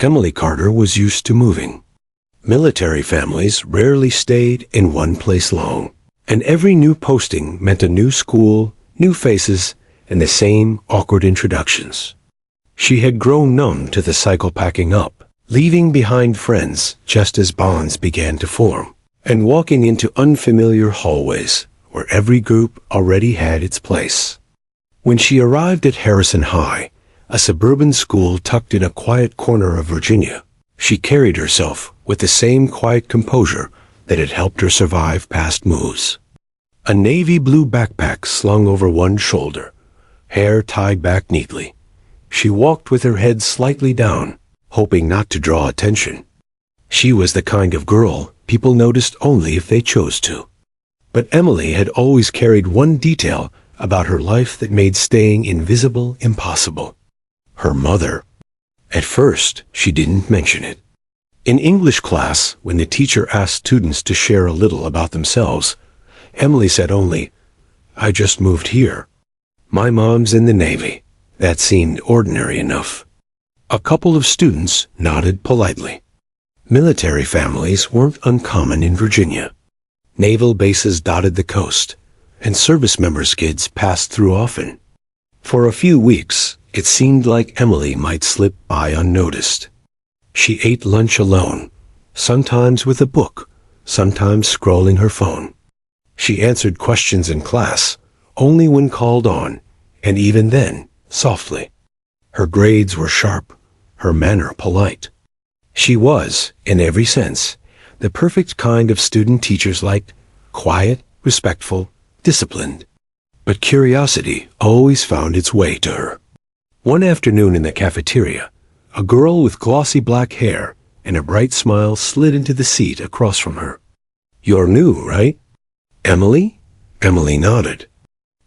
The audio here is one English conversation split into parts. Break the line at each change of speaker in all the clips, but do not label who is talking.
Emily Carter was used to moving. Military families rarely stayed in one place long, and every new posting meant a new school, new faces, and the same awkward introductions. She had grown numb to the cycle packing up, leaving behind friends just as bonds began to form, and walking into unfamiliar hallways where every group already had its place. When she arrived at Harrison High, a suburban school tucked in a quiet corner of Virginia, she carried herself with the same quiet composure that had helped her survive past moves. A navy blue backpack slung over one shoulder, hair tied back neatly. She walked with her head slightly down, hoping not to draw attention. She was the kind of girl people noticed only if they chose to. But Emily had always carried one detail about her life that made staying invisible impossible. Her mother. At first, she didn't mention it. In English class, when the teacher asked students to share a little about themselves, Emily said only, "I just moved here. My mom's in the Navy." That seemed ordinary enough. A couple of students nodded politely. Military families weren't uncommon in Virginia. Naval bases dotted the coast, and service members' kids passed through often. For a few weeks, it seemed like Emily might slip by unnoticed. She ate lunch alone, sometimes with a book, sometimes scrolling her phone. She answered questions in class only when called on, and even then, softly. Her grades were sharp, her manner polite. She was, in every sense, the perfect kind of student teachers liked: quiet, respectful, disciplined. But curiosity always found its way to her. One afternoon in the cafeteria, a girl with glossy black hair and a bright smile slid into the seat across from her. "You're new, right?" "Emily?" Emily nodded.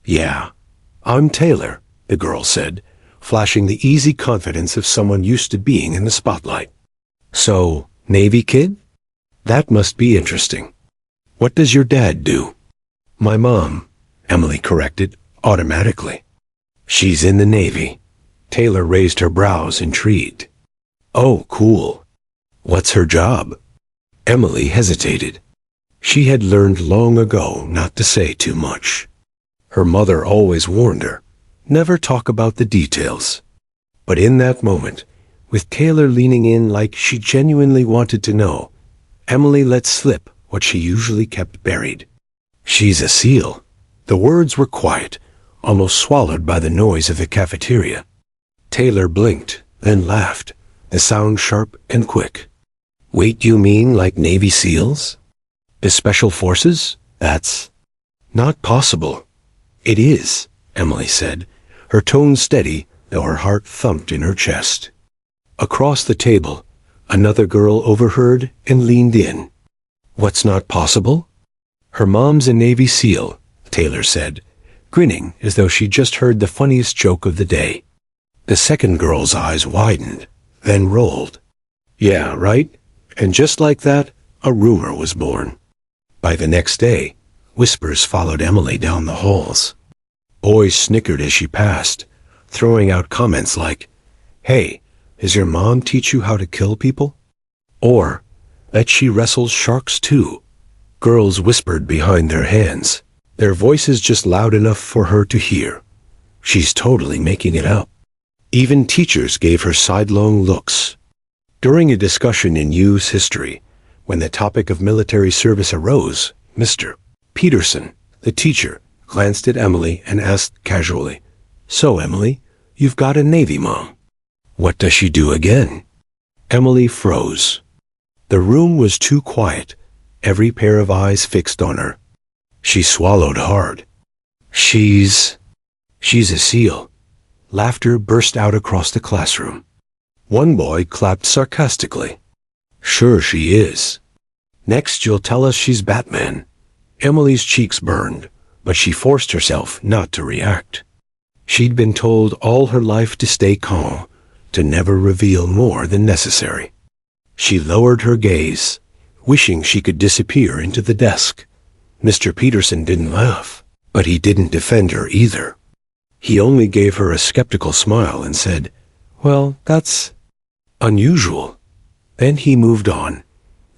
"Yeah, I'm Taylor," the girl said, flashing the easy confidence of someone used to being in the spotlight. "So, Navy kid? That must be interesting. What does your dad do?" "My mom," Emily corrected, automatically. "She's in the Navy." Taylor raised her brows, intrigued. "Oh, cool. What's her job?" Emily hesitated. She had learned long ago not to say too much. Her mother always warned her, never talk about the details. But in that moment, with Taylor leaning in like she genuinely wanted to know, Emily let slip what she usually kept buried. "She's a SEAL." The words were quiet, almost swallowed by the noise of the cafeteria. Taylor blinked, then laughed, the sound sharp and quick. "Wait, you mean like Navy SEALs? The Special Forces? That's not possible." "It is," Emily said, her tone steady, though her heart thumped in her chest. Across the table, another girl overheard and leaned in. "What's not possible?" "Her mom's a Navy SEAL," Taylor said, grinning as though she'd just heard the funniest joke of the day. The second girl's eyes widened, then rolled. "Yeah, right?" And just like that, a rumor was born. By the next day, whispers followed Emily down the halls. Boys snickered as she passed, throwing out comments like, "Hey, does your mom teach you how to kill people?" Or, "Bet she wrestles sharks too." Girls whispered behind their hands, their voices just loud enough for her to hear. "She's totally making it up." Even teachers gave her sidelong looks. During a discussion in U's history, when the topic of military service arose, Mr. Peterson, the teacher, glanced at Emily and asked casually, "So, Emily, you've got a Navy mom. What does she do again?" Emily froze. The room was too quiet, every pair of eyes fixed on her. She swallowed hard. She's a SEAL." Laughter burst out across the classroom. One boy clapped sarcastically. "Sure she is. Next you'll tell us she's Batman." Emily's cheeks burned, but she forced herself not to react. She'd been told all her life to stay calm, to never reveal more than necessary. She lowered her gaze, wishing she could disappear into the desk. Mr. Peterson didn't laugh, but he didn't defend her either. He only gave her a skeptical smile and said, "Well, that's..." Unusual. Then he moved on,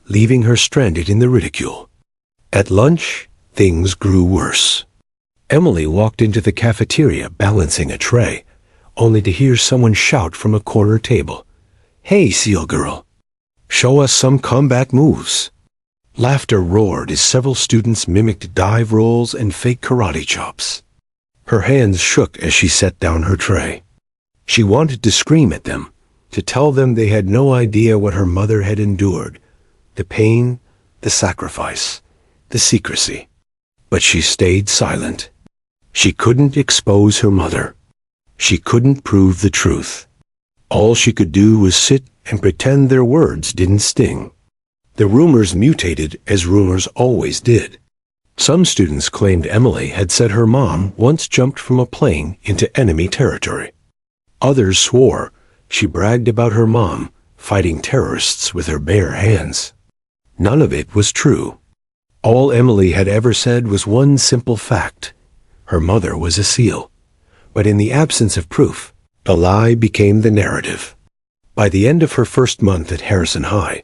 leaving her stranded in the ridicule. At lunch, things grew worse. Emily walked into the cafeteria balancing a tray, only to hear someone shout from a corner table, "Hey, Seal Girl, show us some combat moves." Laughter roared as several students mimicked dive rolls and fake karate chops. Her hands shook as she set down her tray. She wanted to scream at them, to tell them they had no idea what her mother had endured, the pain, the sacrifice, the secrecy. But she stayed silent. She couldn't expose her mother. She couldn't prove the truth. All she could do was sit and pretend their words didn't sting. The rumors mutated as rumors always did. Some students claimed Emily had said her mom once jumped from a plane into enemy territory. Others swore she bragged about her mom fighting terrorists with her bare hands. None of it was true. All Emily had ever said was one simple fact. Her mother was a SEAL. But in the absence of proof, the lie became the narrative. By the end of her first month at Harrison High,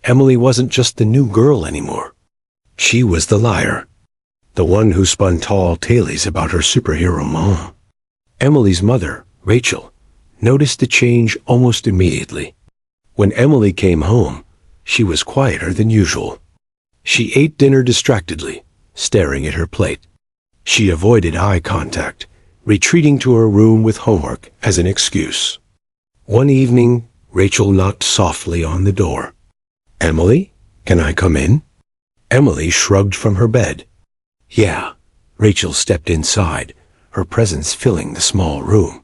Emily wasn't just the new girl anymore. She was the liar. The one who spun tall tales about her superhero mom. Emily's mother, Rachel, noticed the change almost immediately. When Emily came home, she was quieter than usual. She ate dinner distractedly, staring at her plate. She avoided eye contact, retreating to her room with homework as an excuse. One evening, Rachel knocked softly on the door. "Emily, can I come in?" Emily shrugged from her bed. "Yeah." Rachel stepped inside, her presence filling the small room.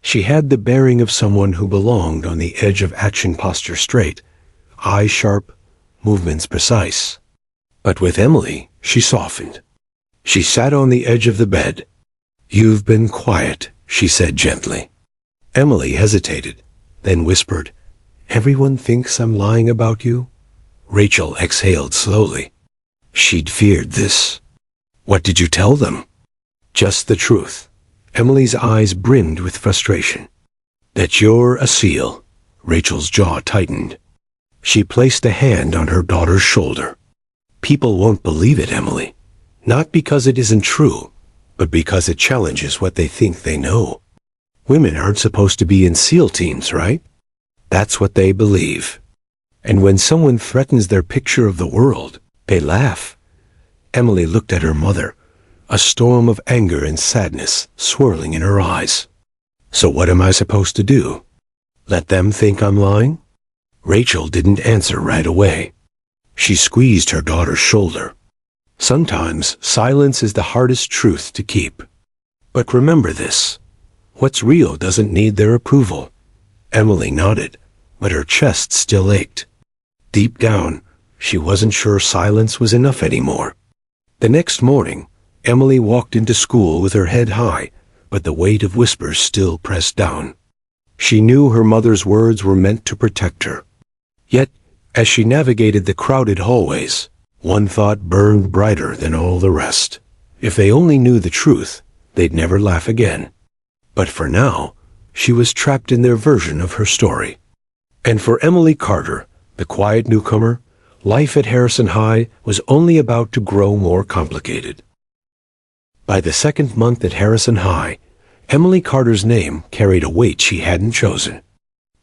She had the bearing of someone who belonged on the edge of action, posture straight, eyes sharp, movements precise. But with Emily, she softened. She sat on the edge of the bed. "You've been quiet," she said gently. Emily hesitated, then whispered, "Everyone thinks I'm lying about you." Rachel exhaled slowly. She'd feared this. "What did you tell them?" "Just the truth." Emily's eyes brimmed with frustration. "That you're a SEAL." Rachel's jaw tightened. She placed a hand on her daughter's shoulder. "People won't believe it, Emily. Not because it isn't true, but because it challenges what they think they know. Women aren't supposed to be in SEAL teams, right? That's what they believe. And when someone threatens their picture of the world, they laugh." Emily looked at her mother, a storm of anger and sadness swirling in her eyes. "So what am I supposed to do? Let them think I'm lying?" Rachel didn't answer right away. She squeezed her daughter's shoulder. "Sometimes silence is the hardest truth to keep. But remember this. What's real doesn't need their approval." Emily nodded, but her chest still ached. Deep down, she wasn't sure silence was enough anymore. The next morning, Emily walked into school with her head high, but the weight of whispers still pressed down. She knew her mother's words were meant to protect her. Yet, as she navigated the crowded hallways, one thought burned brighter than all the rest. If they only knew the truth, they'd never laugh again. But for now, she was trapped in their version of her story. And for Emily Carter, the quiet newcomer, life at Harrison High was only about to grow more complicated. By the second month at Harrison High, Emily Carter's name carried a weight she hadn't chosen.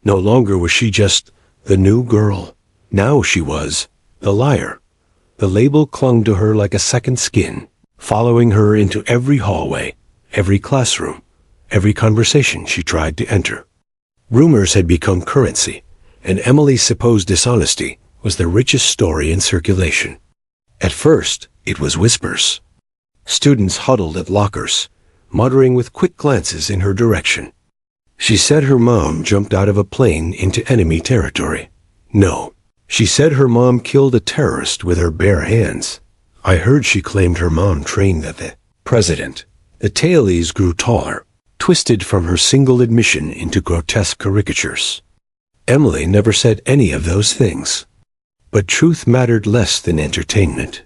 No longer was she just the new girl. Now she was the liar. The label clung to her like a second skin, following her into every hallway, every classroom, every conversation she tried to enter. Rumors had become currency, and Emily's supposed dishonesty was the richest story in circulation. At first, it was whispers. Students huddled at lockers, muttering with quick glances in her direction. She said her mom jumped out of a plane into enemy territory. No, she said her mom killed a terrorist with her bare hands. I heard she claimed her mom trained the president. The tales grew taller, twisted from her single admission into grotesque caricatures. Emily never said any of those things. But truth mattered less than entertainment.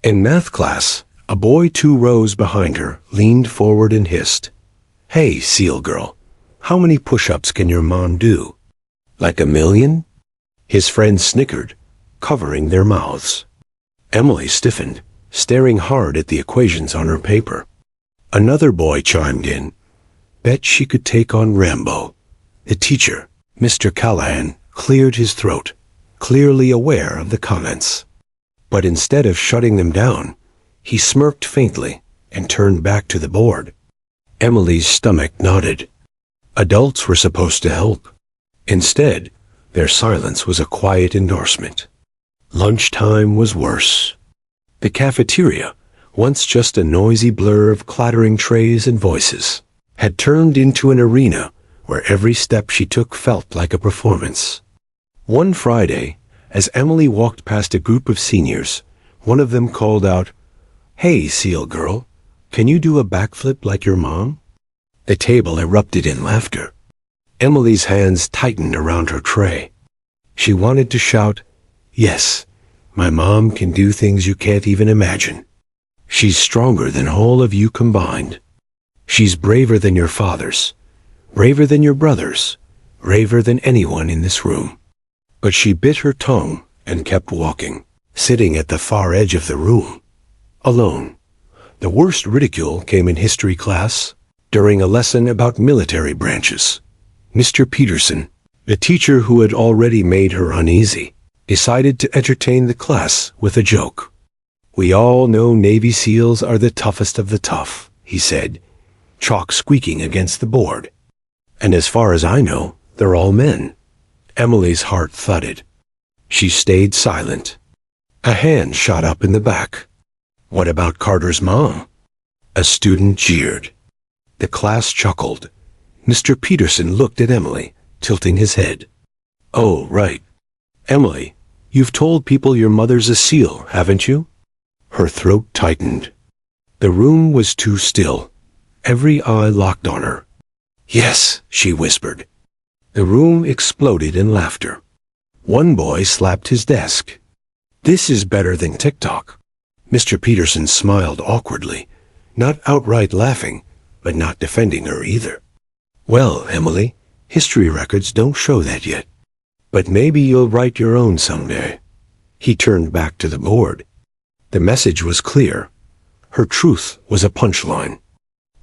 In math class, a boy 2 rows behind her leaned forward and hissed, "Hey, SEAL girl, how many push-ups can your mom do?" Like a million? His friends snickered, covering their mouths. Emily stiffened, staring hard at the equations on her paper. Another boy chimed in. Bet she could take on Rambo. The teacher, Mr. Callahan, cleared his throat, clearly aware of the comments. But instead of shutting them down, he smirked faintly and turned back to the board. Emily's stomach nodded. Adults were supposed to help. Instead, their silence was a quiet endorsement. Lunchtime was worse. The cafeteria, once just a noisy blur of clattering trays and voices, had turned into an arena where every step she took felt like a performance. One Friday, as Emily walked past a group of seniors, one of them called out, "Hey, SEAL girl, can you do a backflip like your mom?" The table erupted in laughter. Emily's hands tightened around her tray. She wanted to shout, "Yes, my mom can do things you can't even imagine. She's stronger than all of you combined. She's braver than your fathers, braver than your brothers, braver than anyone in this room." But she bit her tongue and kept walking, sitting at the far edge of the room, alone. The worst ridicule came in history class, during a lesson about military branches. Mr. Peterson, the teacher who had already made her uneasy, decided to entertain the class with a joke. "We all know Navy SEALs are the toughest of the tough," he said, chalk squeaking against the board. "And as far as I know, they're all men." Emily's heart thudded. She stayed silent. A hand shot up in the back. "What about Carter's mom?" A student jeered. The class chuckled. Mr. Peterson looked at Emily, tilting his head. "Oh, right. Emily, you've told people your mother's a SEAL, haven't you?" Her throat tightened. The room was too still. Every eye locked on her. "Yes," she whispered. The room exploded in laughter. One boy slapped his desk. "This is better than TikTok." Mr. Peterson smiled awkwardly, not outright laughing, but not defending her either. "Well, Emily, history records don't show that yet. But maybe you'll write your own someday." He turned back to the board. The message was clear. Her truth was a punchline.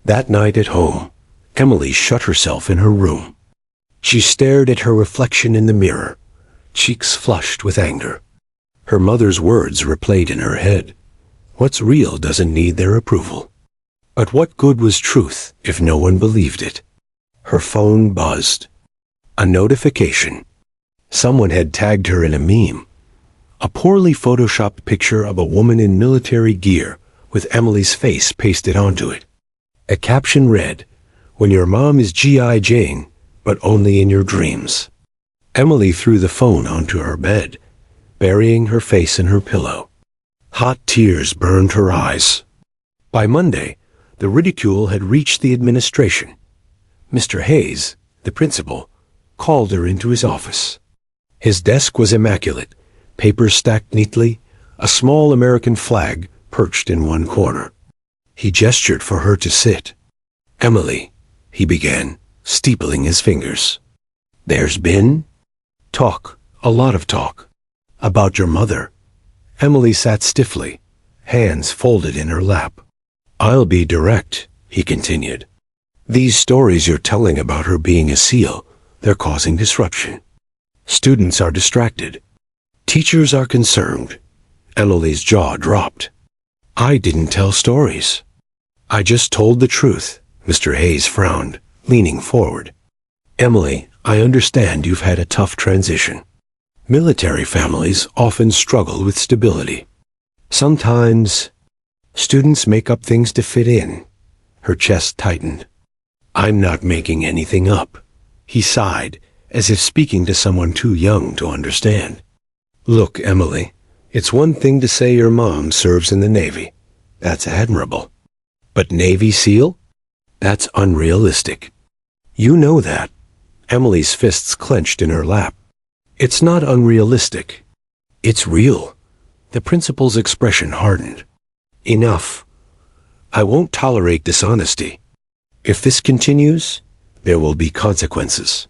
That night at home, Emily shut herself in her room. She stared at her reflection in the mirror, cheeks flushed with anger. Her mother's words replayed in her head. What's real doesn't need their approval. But what good was truth if no one believed it? Her phone buzzed. A notification. Someone had tagged her in a meme. A poorly photoshopped picture of a woman in military gear with Emily's face pasted onto it. A caption read, "When your mom is G.I. Jane, but only in your dreams." Emily threw the phone onto her bed, burying her face in her pillow. Hot tears burned her eyes. By Monday, the ridicule had reached the administration. Mr. Hayes, the principal, called her into his office. His desk was immaculate, papers stacked neatly, a small American flag perched in one corner. He gestured for her to sit. "Emily," he began, steepling his fingers. "There's been talk, a lot of talk, about your mother." Emily sat stiffly, hands folded in her lap. "I'll be direct," he continued. "These stories you're telling about her being a SEAL, they're causing disruption. Students are distracted. Teachers are concerned." Emily's jaw dropped. "I didn't tell stories. I just told the truth," Mr. Hayes frowned, leaning forward. "Emily, I understand you've had a tough transition. Military families often struggle with stability. Sometimes students make up things to fit in." Her chest tightened. "I'm not making anything up," he sighed, as if speaking to someone too young to understand. "Look, Emily, it's one thing to say your mom serves in the Navy. That's admirable. But Navy SEAL? That's unrealistic. You know that." Emily's fists clenched in her lap. "It's not unrealistic. It's real." The principal's expression hardened. "Enough. I won't tolerate dishonesty. If this continues, there will be consequences.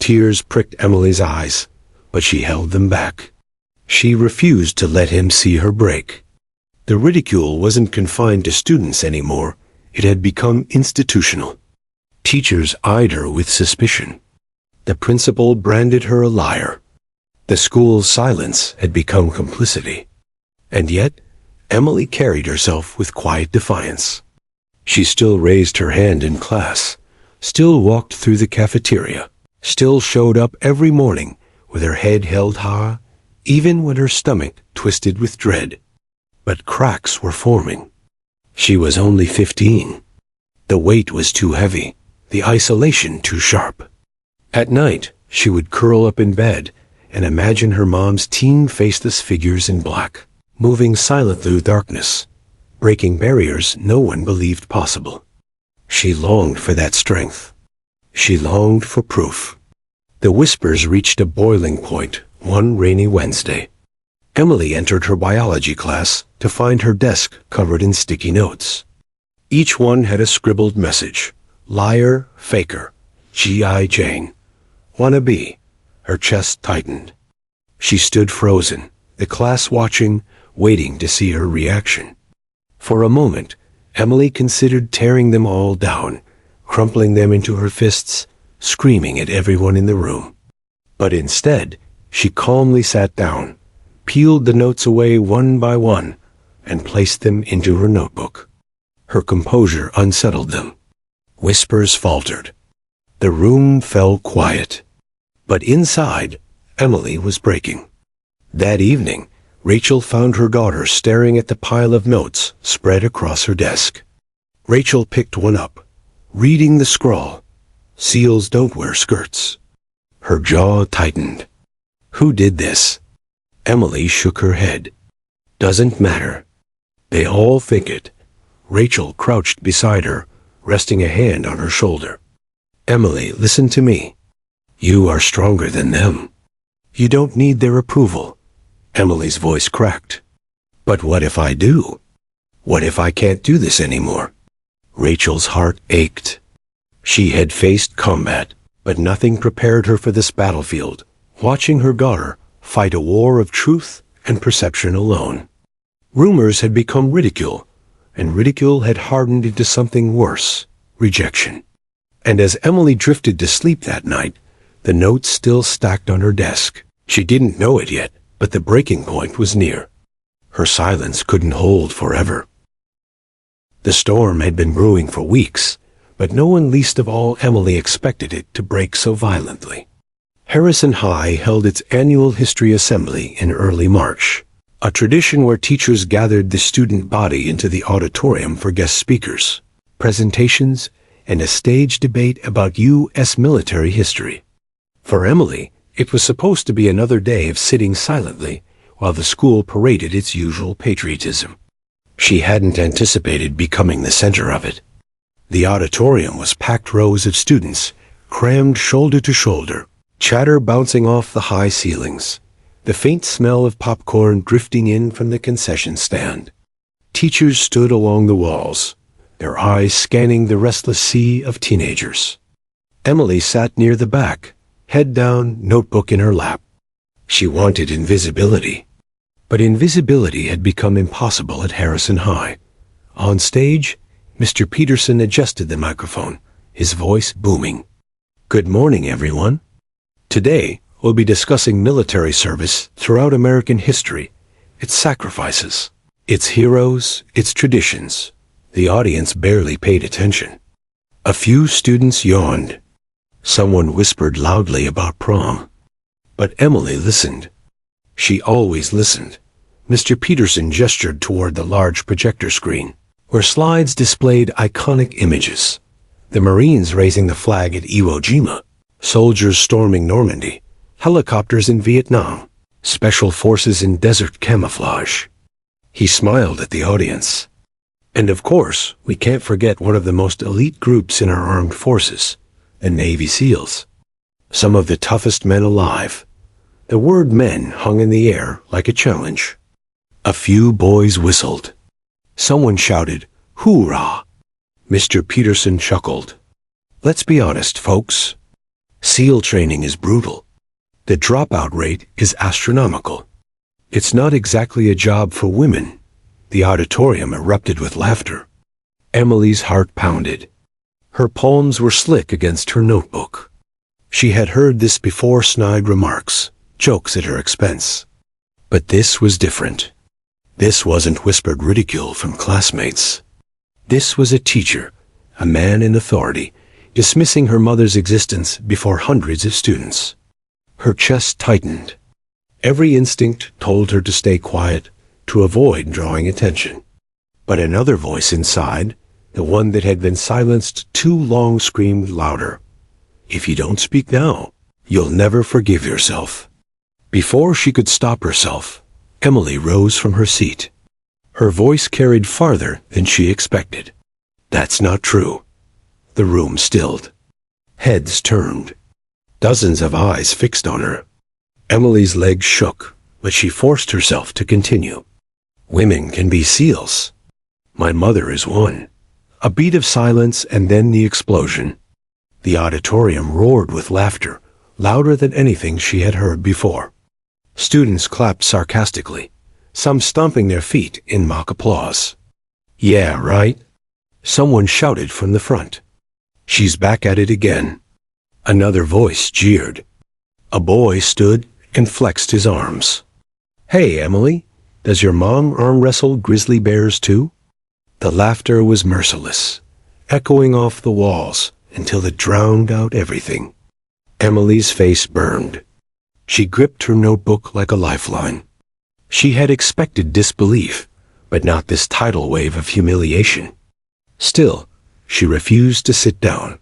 Tears pricked Emily's eyes, but she held them back. She refused to let him see her break. The ridicule wasn't confined to students anymore. It had become institutional. Teachers eyed her with suspicion. The principal branded her a liar. The school's silence had become complicity. And yet, Emily carried herself with quiet defiance. She still raised her hand in class, still walked through the cafeteria, still showed up every morning with her head held high, even when her stomach twisted with dread. But cracks were forming. She was only 15. The weight was too heavy, the isolation too sharp. At night, she would curl up in bed and imagine her mom's teen faceless figures in black, moving silently through darkness, breaking barriers no one believed possible. She longed for that strength. She longed for proof. The whispers reached a boiling point one rainy Wednesday. Emily entered her biology class to find her desk covered in sticky notes. Each one had a scribbled message: liar, faker, G.I. Jane. Wannabe. Her chest tightened. She stood frozen, the class watching, waiting to see her reaction. For a moment, Emily considered tearing them all down, crumpling them into her fists, screaming at everyone in the room. But instead, she calmly sat down, peeled the notes away one by one, and placed them into her notebook. Her composure unsettled them. Whispers faltered. The room fell quiet. But inside, Emily was breaking. That evening, Rachel found her daughter staring at the pile of notes spread across her desk. Rachel picked one up, reading the scrawl: "Seals don't wear skirts." Her jaw tightened. Who did this? Emily shook her head. Doesn't matter. They all think it. Rachel crouched beside her, resting a hand on her shoulder. Emily, listen to me. You are stronger than them. You don't need their approval. Emily's voice cracked. But what if I do? What if I can't do this anymore? Rachel's heart ached. She had faced combat, but nothing prepared her for this battlefield, watching her daughter fight a war of truth and perception alone. Rumors had become ridicule, and ridicule had hardened into something worse: rejection. And as Emily drifted to sleep that night, the notes still stacked on her desk. She didn't know it yet, but the breaking point was near. Her silence couldn't hold forever. The storm had been brewing for weeks, but no one, least of all Emily, expected it to break so violently. Harrison High held its annual history assembly in early March, a tradition where teachers gathered the student body into the auditorium for guest speakers, presentations, and a stage debate about U.S. military history. For Emily, it was supposed to be another day of sitting silently while the school paraded its usual patriotism. She hadn't anticipated becoming the center of it. The auditorium was packed rows of students, crammed shoulder to shoulder, chatter bouncing off the high ceilings, the faint smell of popcorn drifting in from the concession stand. Teachers stood along the walls, their eyes scanning the restless sea of teenagers. Emily sat near the back, head down, notebook in her lap. She wanted invisibility. But invisibility had become impossible at Harrison High. On stage, Mr. Peterson adjusted the microphone, his voice booming. Good morning, everyone. Today, we'll be discussing military service throughout American history, its sacrifices, its heroes, its traditions. The audience barely paid attention. A few students yawned. Someone whispered loudly about prom. But Emily listened. She always listened. Mr. Peterson gestured toward the large projector screen, where slides displayed iconic images. The Marines raising the flag at Iwo Jima, soldiers storming Normandy, helicopters in Vietnam, special forces in desert camouflage. He smiled at the audience. And of course, we can't forget one of the most elite groups in our armed forces, the Navy SEALs. Some of the toughest men alive. The word men hung in the air like a challenge. A few boys whistled. Someone shouted, "Hoorah!" Mr. Peterson chuckled. Let's be honest, folks. SEAL training is brutal. The dropout rate is astronomical. It's not exactly a job for women. The auditorium erupted with laughter. Emily's heart pounded. Her palms were slick against her notebook. She had heard this before: snide remarks, jokes at her expense. But this was different. This wasn't whispered ridicule from classmates. This was a teacher, a man in authority, dismissing her mother's existence before hundreds of students. Her chest tightened. Every instinct told her to stay quiet, to avoid drawing attention. But another voice inside, the one that had been silenced too long, screamed louder. If you don't speak now, you'll never forgive yourself. Before she could stop herself, Emily rose from her seat. Her voice carried farther than she expected. That's not true. The room stilled. Heads turned. Dozens of eyes fixed on her. Emily's legs shook, but she forced herself to continue. Women can be SEALs. My mother is one. A beat of silence and then the explosion. The auditorium roared with laughter, louder than anything she had heard before. Students clapped sarcastically, some stomping their feet in mock applause. Yeah, right? Someone shouted from the front. She's back at it again. Another voice jeered. A boy stood and flexed his arms. Hey, Emily, does your mom arm wrestle grizzly bears too? The laughter was merciless, echoing off the walls until it drowned out everything. Emily's face burned. She gripped her notebook like a lifeline. She had expected disbelief, but not this tidal wave of humiliation. Still, she refused to sit down.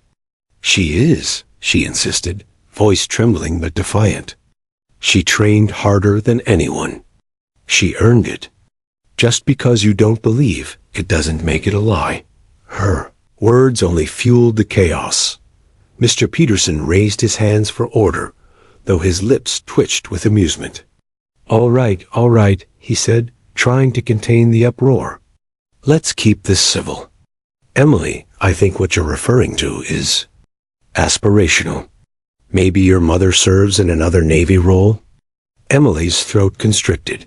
She is, she insisted, voice trembling but defiant. She trained harder than anyone. She earned it. Just because you don't believe, it doesn't make it a lie. Her words only fueled the chaos. Mr. Peterson raised his hands for order, though his lips twitched with amusement. All right, he said, trying to contain the uproar. Let's keep this civil. Emily, I think what you're referring to is aspirational. Maybe your mother serves in another Navy role? Emily's throat constricted.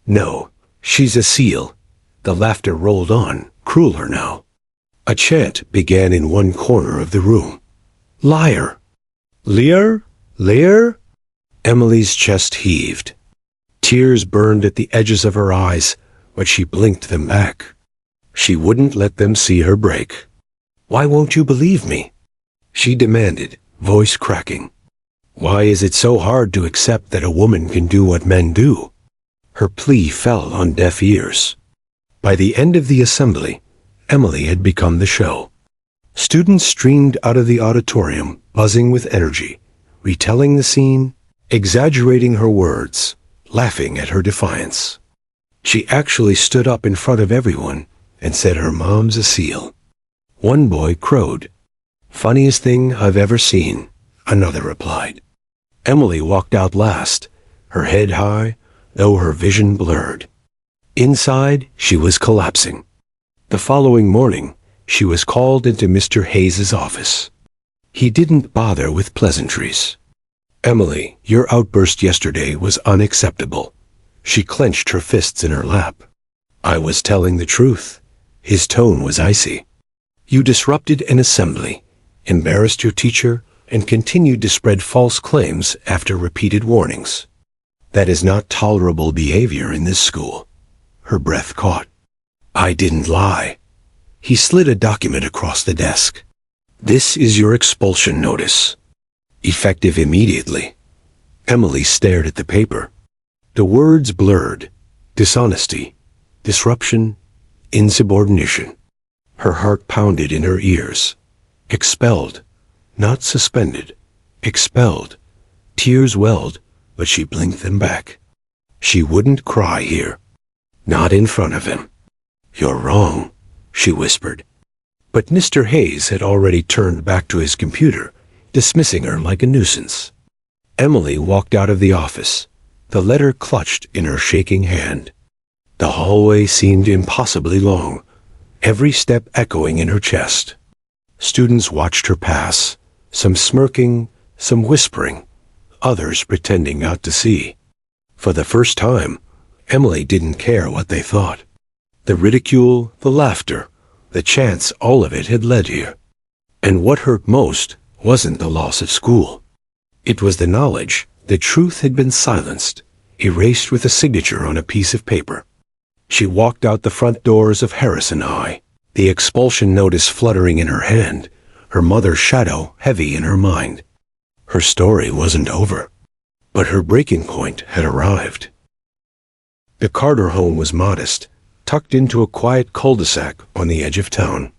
No, she's a SEAL. The laughter rolled on, crueler now. A chant began in one corner of the room. Liar! Lear? Lear? Emily's chest heaved. Tears burned at the edges of her eyes, but she blinked them back. She wouldn't let them see her break. Why won't you believe me? She demanded, voice cracking. Why is it so hard to accept that a woman can do what men do? Her plea fell on deaf ears. By the end of the assembly, Emily had become the show. Students streamed out of the auditorium, buzzing with energy, retelling the scene, exaggerating her words, laughing at her defiance. She actually stood up in front of everyone and said her mom's a SEAL. One boy crowed. Funniest thing I've ever seen, another replied. Emily walked out last, her head high, though her vision blurred. Inside, she was collapsing. The following morning, she was called into Mr. Hayes's office. He didn't bother with pleasantries. Emily, your outburst yesterday was unacceptable. She clenched her fists in her lap. I was telling the truth. His tone was icy. You disrupted an assembly, embarrassed your teacher, and continued to spread false claims after repeated warnings. That is not tolerable behavior in this school. Her breath caught. I didn't lie. He slid a document across the desk. This is your expulsion notice. Effective immediately. Emily stared at the paper. The words blurred. Dishonesty, disruption, insubordination. Her heart pounded in her ears. Expelled, not suspended. Expelled. Tears welled, but she blinked them back. She wouldn't cry here. Not in front of him. You're wrong, she whispered. But Mr. Hayes had already turned back to his computer, dismissing her like a nuisance. Emily walked out of the office, the letter clutched in her shaking hand. The hallway seemed impossibly long, every step echoing in her chest. Students watched her pass, some smirking, some whispering, others pretending not to see. For the first time, Emily didn't care what they thought. The ridicule, the laughter, the chance all of it had led here. And what hurt most wasn't the loss of school. It was the knowledge that truth had been silenced, erased with a signature on a piece of paper. She walked out the front doors of Harrison High, the expulsion notice fluttering in her hand, her mother's shadow heavy in her mind. Her story wasn't over, but her breaking point had arrived. The Carter home was modest, tucked into a quiet cul-de-sac on the edge of town.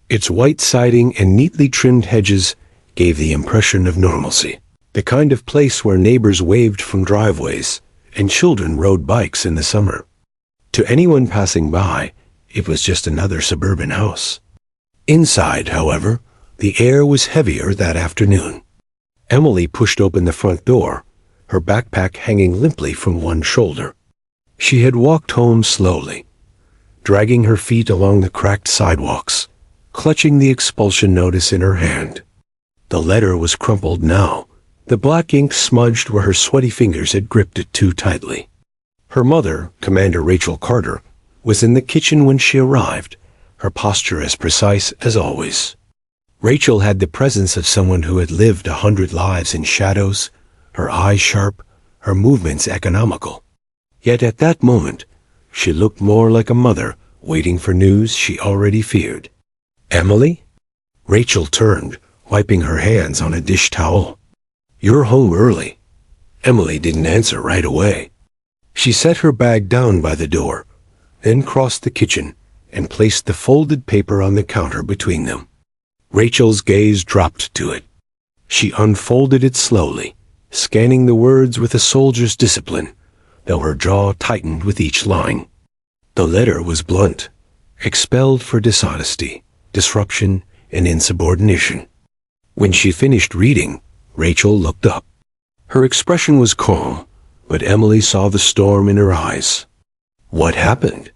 Its white siding and neatly trimmed hedges gave the impression of normalcy, the kind of place where neighbors waved from driveways and children rode bikes in the summer. To anyone passing by, it was just another suburban house. Inside, however, the air was heavier that afternoon. Emily pushed open the front door, her backpack hanging limply from one shoulder. She had walked home slowly, dragging her feet along the cracked sidewalks, clutching the expulsion notice in her hand. The letter was crumpled now, the black ink smudged where her sweaty fingers had gripped it too tightly. Her mother, Commander Rachel Carter, was in the kitchen when she arrived, her posture as precise as always. Rachel had the presence of someone who had lived 100 lives in shadows, her eyes sharp, her movements economical. Yet at that moment, she looked more like a mother waiting for news she already feared. "Emily?" Rachel turned, wiping her hands on a dish towel. "You're home early." Emily didn't answer right away. She set her bag down by the door, then crossed the kitchen and placed the folded paper on the counter between them. Rachel's gaze dropped to it. She unfolded it slowly, scanning the words with a soldier's discipline, though her jaw tightened with each line. The letter was blunt, expelled for dishonesty, disruption, and insubordination. When she finished reading, Rachel looked up. Her expression was calm, but Emily saw the storm in her eyes. "What happened?"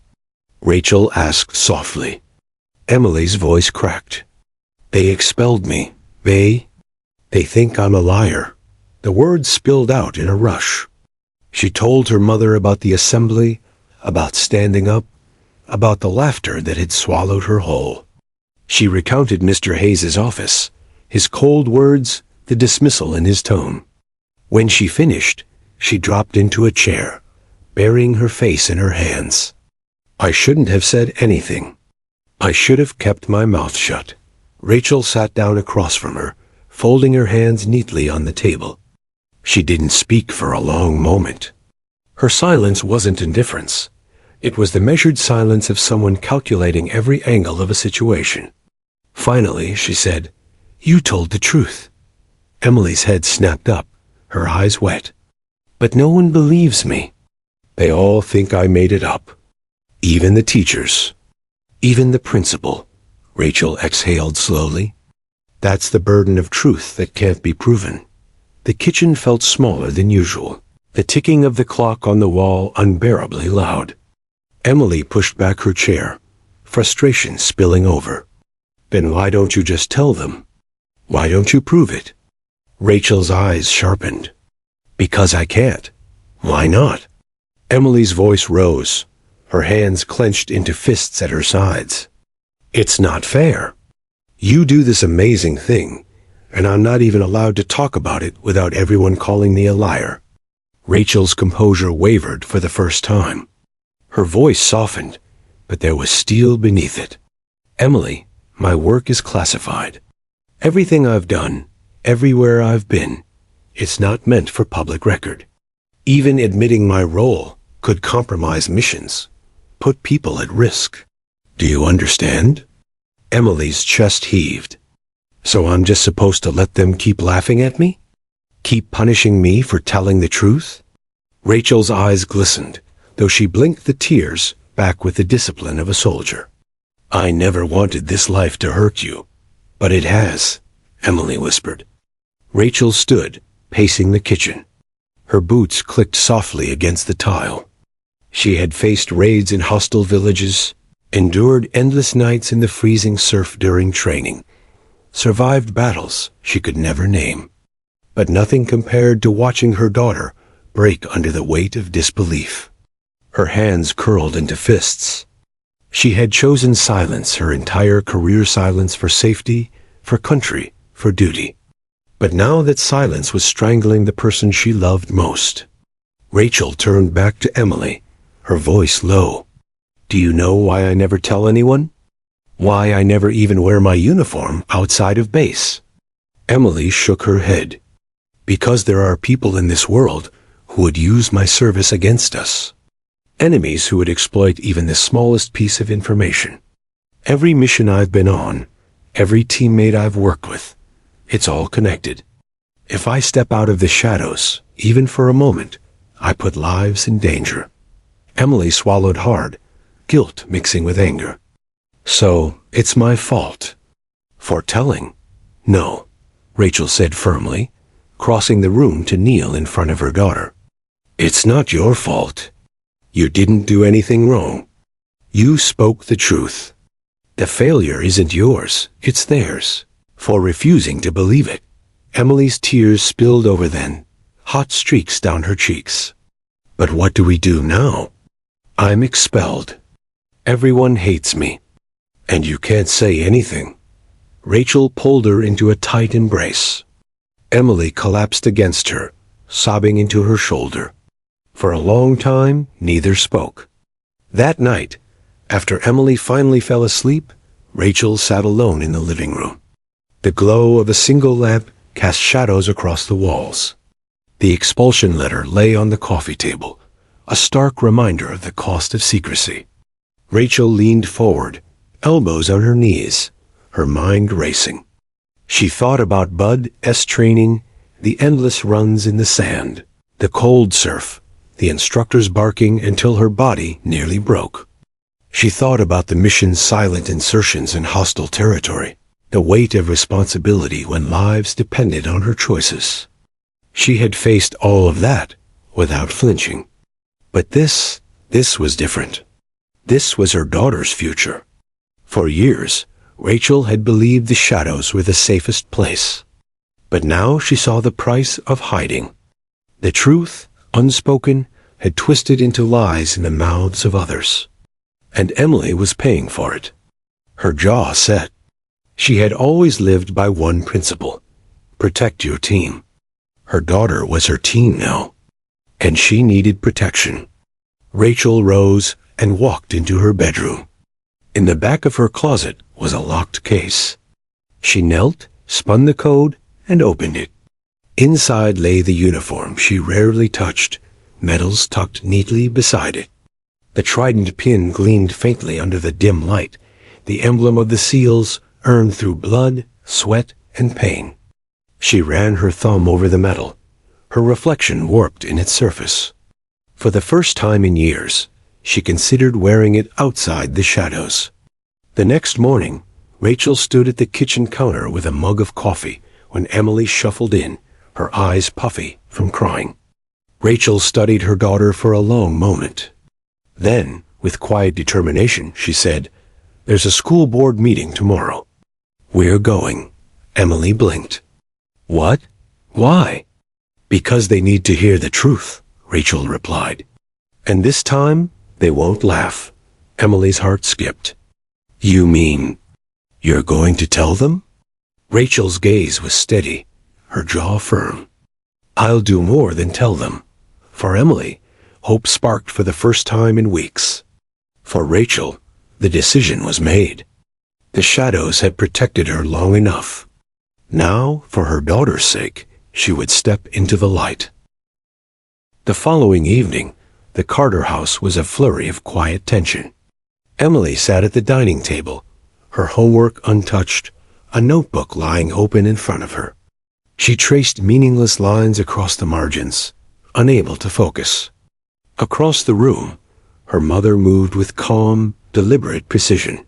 Rachel asked softly. Emily's voice cracked. "They expelled me. They think I'm a liar." The words spilled out in a rush. She told her mother about the assembly, about standing up, about the laughter that had swallowed her whole. She recounted Mr. Hayes's office, his cold words, the dismissal in his tone. When she finished, she dropped into a chair, burying her face in her hands. "I shouldn't have said anything. I should have kept my mouth shut." Rachel sat down across from her, folding her hands neatly on the table. She didn't speak for a long moment. Her silence wasn't indifference. It was the measured silence of someone calculating every angle of a situation. Finally, she said, "You told the truth." Emily's head snapped up, her eyes wet. "But no one believes me. They all think I made it up. Even the teachers. Even the principal." Rachel exhaled slowly. "That's the burden of truth that can't be proven." The kitchen felt smaller than usual, the ticking of the clock on the wall unbearably loud. Emily pushed back her chair, frustration spilling over. "Then why don't you just tell them? Why don't you prove it?" Rachel's eyes sharpened. "Because I can't." "Why not?" Emily's voice rose, her hands clenched into fists at her sides. "It's not fair. You do this amazing thing, and I'm not even allowed to talk about it without everyone calling me a liar." Rachel's composure wavered for the first time. Her voice softened, but there was steel beneath it. "Emily, my work is classified. Everything I've done, everywhere I've been, it's not meant for public record. Even admitting my role could compromise missions, put people at risk. Do you understand?" Emily's chest heaved. "So I'm just supposed to let them keep laughing at me? Keep punishing me for telling the truth?" Rachel's eyes glistened, though she blinked the tears back with the discipline of a soldier. "I never wanted this life to hurt you, but it has," Emily whispered. Rachel stood, pacing the kitchen. Her boots clicked softly against the tile. She had faced raids in hostile villages, endured endless nights in the freezing surf during training, survived battles she could never name. but nothing compared to watching her daughter break under the weight of disbelief. Her hands curled into fists. She had chosen silence, her entire career, silence for safety, for country, for duty. But now that silence was strangling the person she loved most. Rachel turned back to Emily, her voice low. "Do you know why I never tell anyone? Why I never even wear my uniform outside of base?" Emily shook her head. "Because there are people in this world who would use my service against us. Enemies who would exploit even the smallest piece of information. Every mission I've been on, every teammate I've worked with, it's all connected. If I step out of the shadows, even for a moment, I put lives in danger." Emily swallowed hard, guilt mixing with anger. "So, it's my fault. For telling?" "No," Rachel said firmly, crossing the room to kneel in front of her daughter. "It's not your fault. You didn't do anything wrong. You spoke the truth. The failure isn't yours, it's theirs, for refusing to believe it." Emily's tears spilled over then, hot streaks down her cheeks. "But what do we do now? I'm expelled. Everyone hates me. And you can't say anything." Rachel pulled her into a tight embrace. Emily collapsed against her, sobbing into her shoulder. For a long time, neither spoke. That night, after Emily finally fell asleep, Rachel sat alone in the living room. The glow of a single lamp cast shadows across the walls. The expulsion letter lay on the coffee table, a stark reminder of the cost of secrecy. Rachel leaned forward, elbows on her knees, her mind racing. She thought about Bud's training, the endless runs in the sand, the cold surf, the instructors barking until her body nearly broke. She thought about the mission's silent insertions in hostile territory, the weight of responsibility when lives depended on her choices. She had faced all of that without flinching. But this was different. This was her daughter's future. For years, Rachel had believed the shadows were the safest place. But now she saw the price of hiding. The truth, unspoken, had twisted into lies in the mouths of others. And Emily was paying for it. Her jaw set. She had always lived by one principle: protect your team. Her daughter was her team now, and she needed protection. Rachel rose and walked into her bedroom. In the back of her closet was a locked case. She knelt, spun the code, and opened it. Inside lay the uniform she rarely touched, medals tucked neatly beside it. The trident pin gleamed faintly under the dim light, the emblem of the SEALs earned through blood, sweat, and pain. She ran her thumb over the metal, her reflection warped in its surface. For the first time in years, she considered wearing it outside the shadows. The next morning, Rachel stood at the kitchen counter with a mug of coffee when Emily shuffled in, her eyes puffy from crying. Rachel studied her daughter for a long moment. Then, with quiet determination, she said, "There's a school board meeting tomorrow." "We're going." Emily blinked. "What? Why?" "Because they need to hear the truth," Rachel replied. "And this time, they won't laugh." Emily's heart skipped. "You mean, you're going to tell them?" Rachel's gaze was steady, her jaw firm. "I'll do more than tell them." For Emily, hope sparked for the first time in weeks. For Rachel, the decision was made. The shadows had protected her long enough. Now, for her daughter's sake, she would step into the light. The following evening, the Carter house was a flurry of quiet tension. Emily sat at the dining table, her homework untouched, a notebook lying open in front of her. She traced meaningless lines across the margins, unable to focus. Across the room, her mother moved with calm, deliberate precision.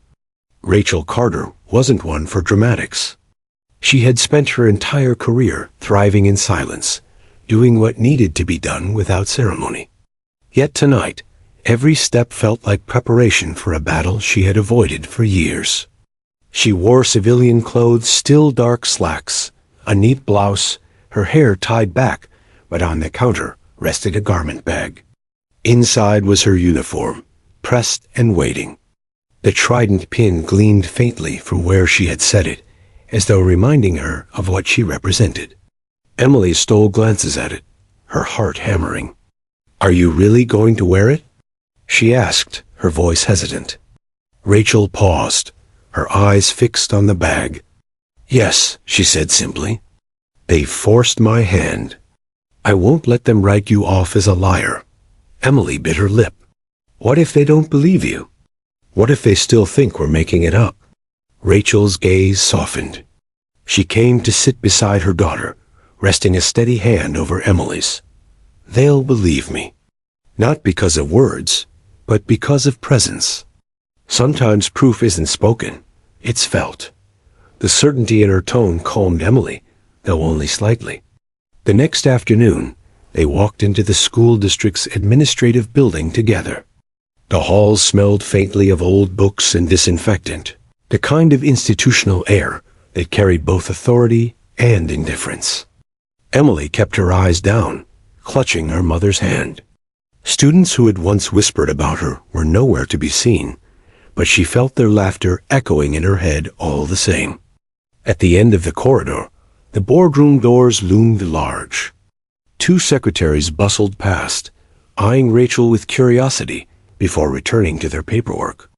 Rachel Carter wasn't one for dramatics. She had spent her entire career thriving in silence, doing what needed to be done without ceremony. Yet tonight, every step felt like preparation for a battle she had avoided for years. She wore civilian clothes, still dark slacks, a neat blouse, her hair tied back, but on the counter rested a garment bag. Inside was her uniform, pressed and waiting. The trident pin gleamed faintly from where she had set it, as though reminding her of what she represented. Emily stole glances at it, her heart hammering. "Are you really going to wear it?" she asked, her voice hesitant. Rachel paused, her eyes fixed on the bag. "Yes," she said simply. "They forced my hand. I won't let them write you off as a liar." Emily bit her lip. "What if they don't believe you? What if they still think we're making it up?" Rachel's gaze softened. She came to sit beside her daughter, resting a steady hand over Emily's. "They'll believe me. Not because of words, but because of presence. Sometimes proof isn't spoken, it's felt." The certainty in her tone calmed Emily, though only slightly. The next afternoon, they walked into the school district's administrative building together. The halls smelled faintly of old books and disinfectant, the kind of institutional air that carried both authority and indifference. Emily kept her eyes down, clutching her mother's hand. Students who had once whispered about her were nowhere to be seen, but she felt their laughter echoing in her head all the same. At the end of the corridor, the boardroom doors loomed large. Two secretaries bustled past, eyeing Rachel with curiosity before returning to their paperwork.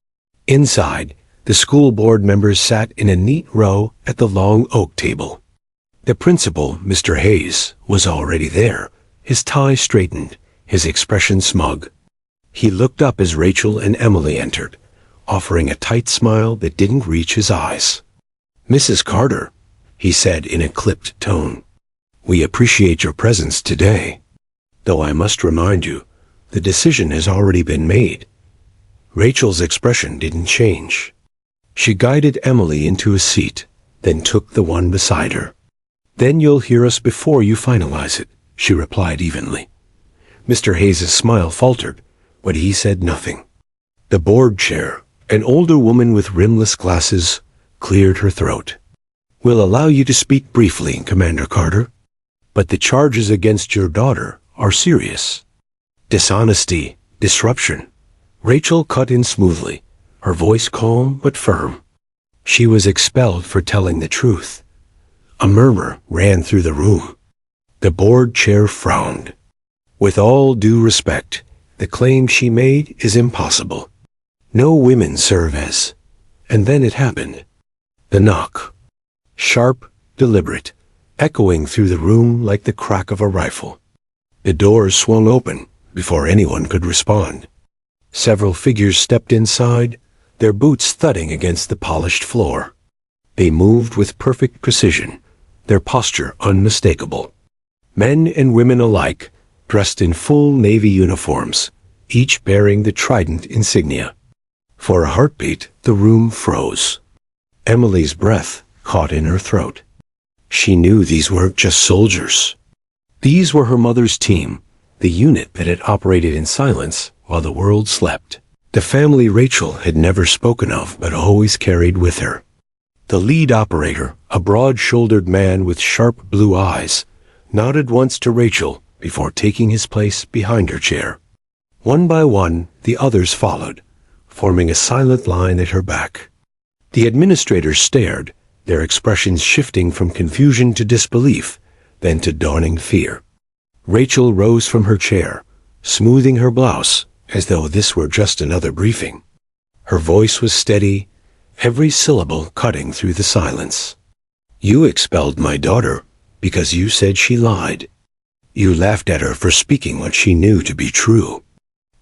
Inside, the school board members sat in a neat row at the long oak table. The principal, Mr. Hayes, was already there, his tie straightened, his expression smug. He looked up as Rachel and Emily entered, offering a tight smile that didn't reach his eyes. "Mrs. Carter," he said in a clipped tone, "we appreciate your presence today. Though I must remind you, the decision has already been made." Rachel's expression didn't change. She guided Emily into a seat, then took the one beside her. "Then you'll hear us before you finalize it," she replied evenly. Mr. Hayes' smile faltered, but he said nothing. The board chair, an older woman with rimless glasses, cleared her throat. "We'll allow you to speak briefly, Commander Carter, but the charges against your daughter are serious. Dishonesty, disruption." Rachel cut in smoothly, her voice calm but firm. "She was expelled for telling the truth." A murmur ran through the room. The board chair frowned. "With all due respect, the claim she made is impossible. No women serve as..." And then it happened. The knock. Sharp, deliberate, echoing through the room like the crack of a rifle. The doors swung open before anyone could respond. Several figures stepped inside, their boots thudding against the polished floor. They moved with perfect precision, their posture unmistakable. Men and women alike, dressed in full navy uniforms, each bearing the trident insignia. For a heartbeat, the room froze. Emily's breath caught in her throat. She knew these weren't just soldiers. These were her mother's team, the unit that had operated in silence while the world slept. The family Rachel had never spoken of but always carried with her. The lead operator, a broad-shouldered man with sharp blue eyes, nodded once to Rachel before taking his place behind her chair. One by one, the others followed, forming a silent line at her back. The administrators stared, their expressions shifting from confusion to disbelief, then to dawning fear. Rachel rose from her chair, smoothing her blouse, as though this were just another briefing. Her voice was steady, every syllable cutting through the silence. "You expelled my daughter because you said she lied. You laughed at her for speaking what she knew to be true.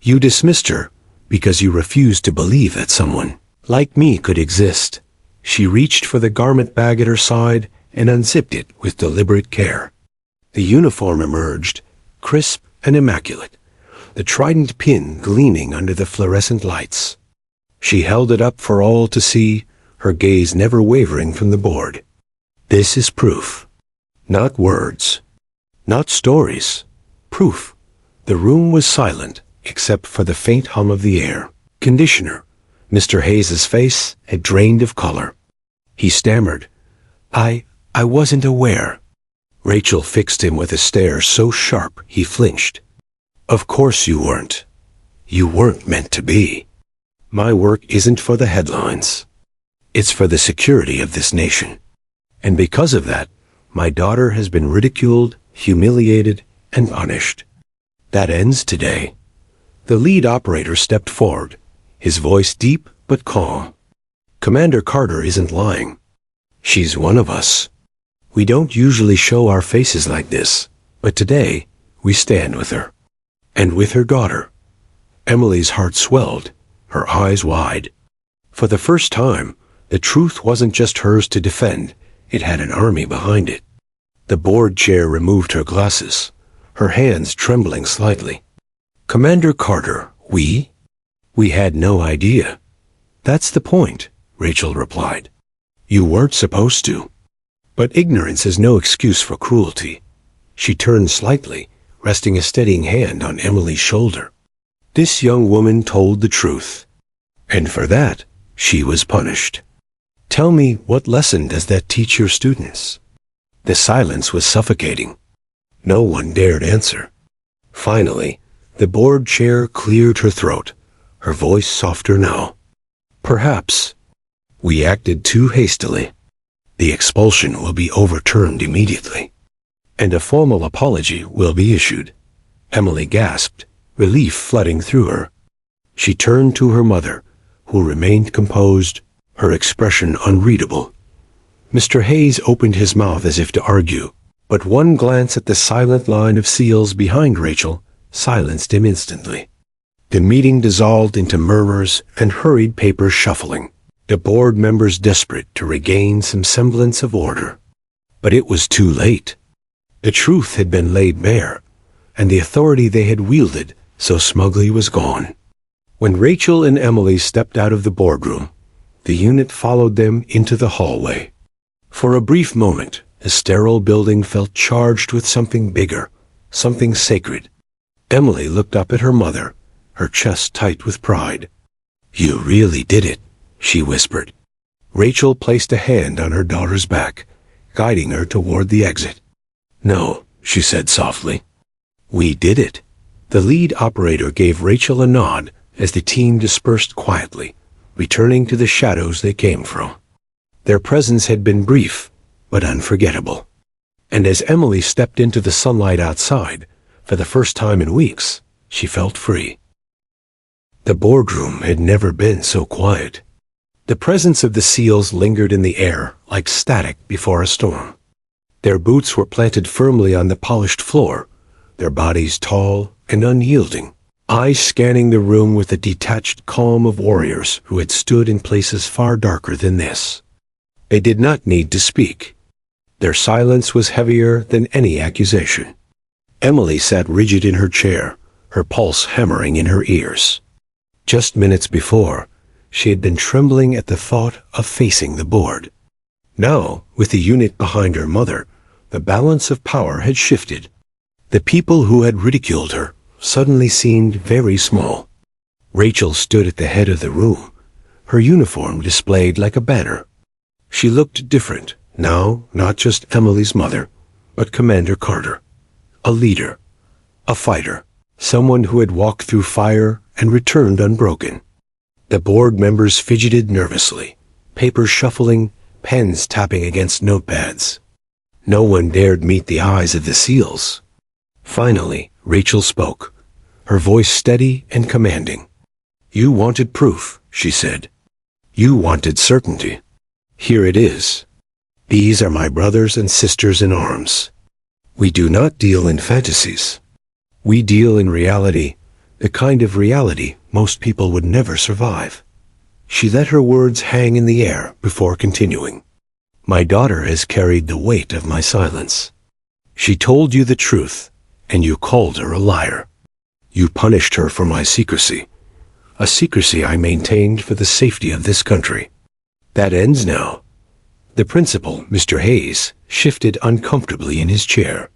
You dismissed her because you refused to believe that someone like me could exist." She reached for the garment bag at her side and unzipped it with deliberate care. The uniform emerged, crisp and immaculate, the trident pin gleaming under the fluorescent lights. She held it up for all to see, her gaze never wavering from the board. "This is proof. Not words. Not stories. Proof." The room was silent, except for the faint hum of the air conditioner. Mr. Hayes' face had drained of color. He stammered, I wasn't aware." Rachel fixed him with a stare so sharp he flinched. Of course you weren't. You weren't meant to be. My work isn't for the headlines. It's for the security of this nation. And because of that, my daughter has been ridiculed, humiliated, and punished. That ends today. The lead operator stepped forward, his voice deep but calm. Commander Carter isn't lying. She's one of us. We don't usually show our faces like this, but today we stand with her. And with her daughter. Emily's heart swelled, her eyes wide. For the first time, the truth wasn't just hers to defend, it had an army behind it. The board chair removed her glasses, her hands trembling slightly. Commander Carter, we? We had no idea. That's the point, Rachel replied. You weren't supposed to. But ignorance is no excuse for cruelty. She turned slightly, resting a steadying hand on Emily's shoulder. This young woman told the truth. And for that, she was punished. Tell me, what lesson does that teach your students? The silence was suffocating. No one dared answer. Finally, the board chair cleared her throat, her voice softer now. Perhaps we acted too hastily. The expulsion will be overturned immediately, and a formal apology will be issued. Emily gasped, relief flooding through her. She turned to her mother, who remained composed, her expression unreadable. Mr. Hayes opened his mouth as if to argue, but one glance at the silent line of seals behind Rachel silenced him instantly. The meeting dissolved into murmurs and hurried paper shuffling, the board members desperate to regain some semblance of order. But it was too late. The truth had been laid bare, and the authority they had wielded so smugly was gone. When Rachel and Emily stepped out of the boardroom, the unit followed them into the hallway. For a brief moment, the sterile building felt charged with something bigger, something sacred. Emily looked up at her mother, her chest tight with pride. You really did it, she whispered. Rachel placed a hand on her daughter's back, guiding her toward the exit. No, she said softly. We did it. The lead operator gave Rachel a nod as the team dispersed quietly, returning to the shadows they came from. Their presence had been brief, but unforgettable. And as Emily stepped into the sunlight outside, for the first time in weeks, she felt free. The boardroom had never been so quiet. The presence of the SEALs lingered in the air like static before a storm. Their boots were planted firmly on the polished floor, their bodies tall and unyielding, eyes scanning the room with the detached calm of warriors who had stood in places far darker than this. They did not need to speak. Their silence was heavier than any accusation. Emily sat rigid in her chair, her pulse hammering in her ears. Just minutes before, she had been trembling at the thought of facing the board. Now, with the unit behind her mother, the balance of power had shifted. The people who had ridiculed her suddenly seemed very small. Rachel stood at the head of the room, her uniform displayed like a banner. She looked different, now not just Emily's mother, but Commander Carter. A leader, a fighter, someone who had walked through fire and returned unbroken. The board members fidgeted nervously, papers shuffling, pens tapping against notepads. No one dared meet the eyes of the SEALs. Finally, Rachel spoke, her voice steady and commanding. You wanted proof, she said. You wanted certainty. Here it is. These are my brothers and sisters in arms. We do not deal in fantasies. We deal in reality, the kind of reality most people would never survive. She let her words hang in the air before continuing. My daughter has carried the weight of my silence. She told you the truth, and you called her a liar. You punished her for my secrecy, a secrecy I maintained for the safety of this country. That ends now. The principal, Mr. Hayes, shifted uncomfortably in his chair.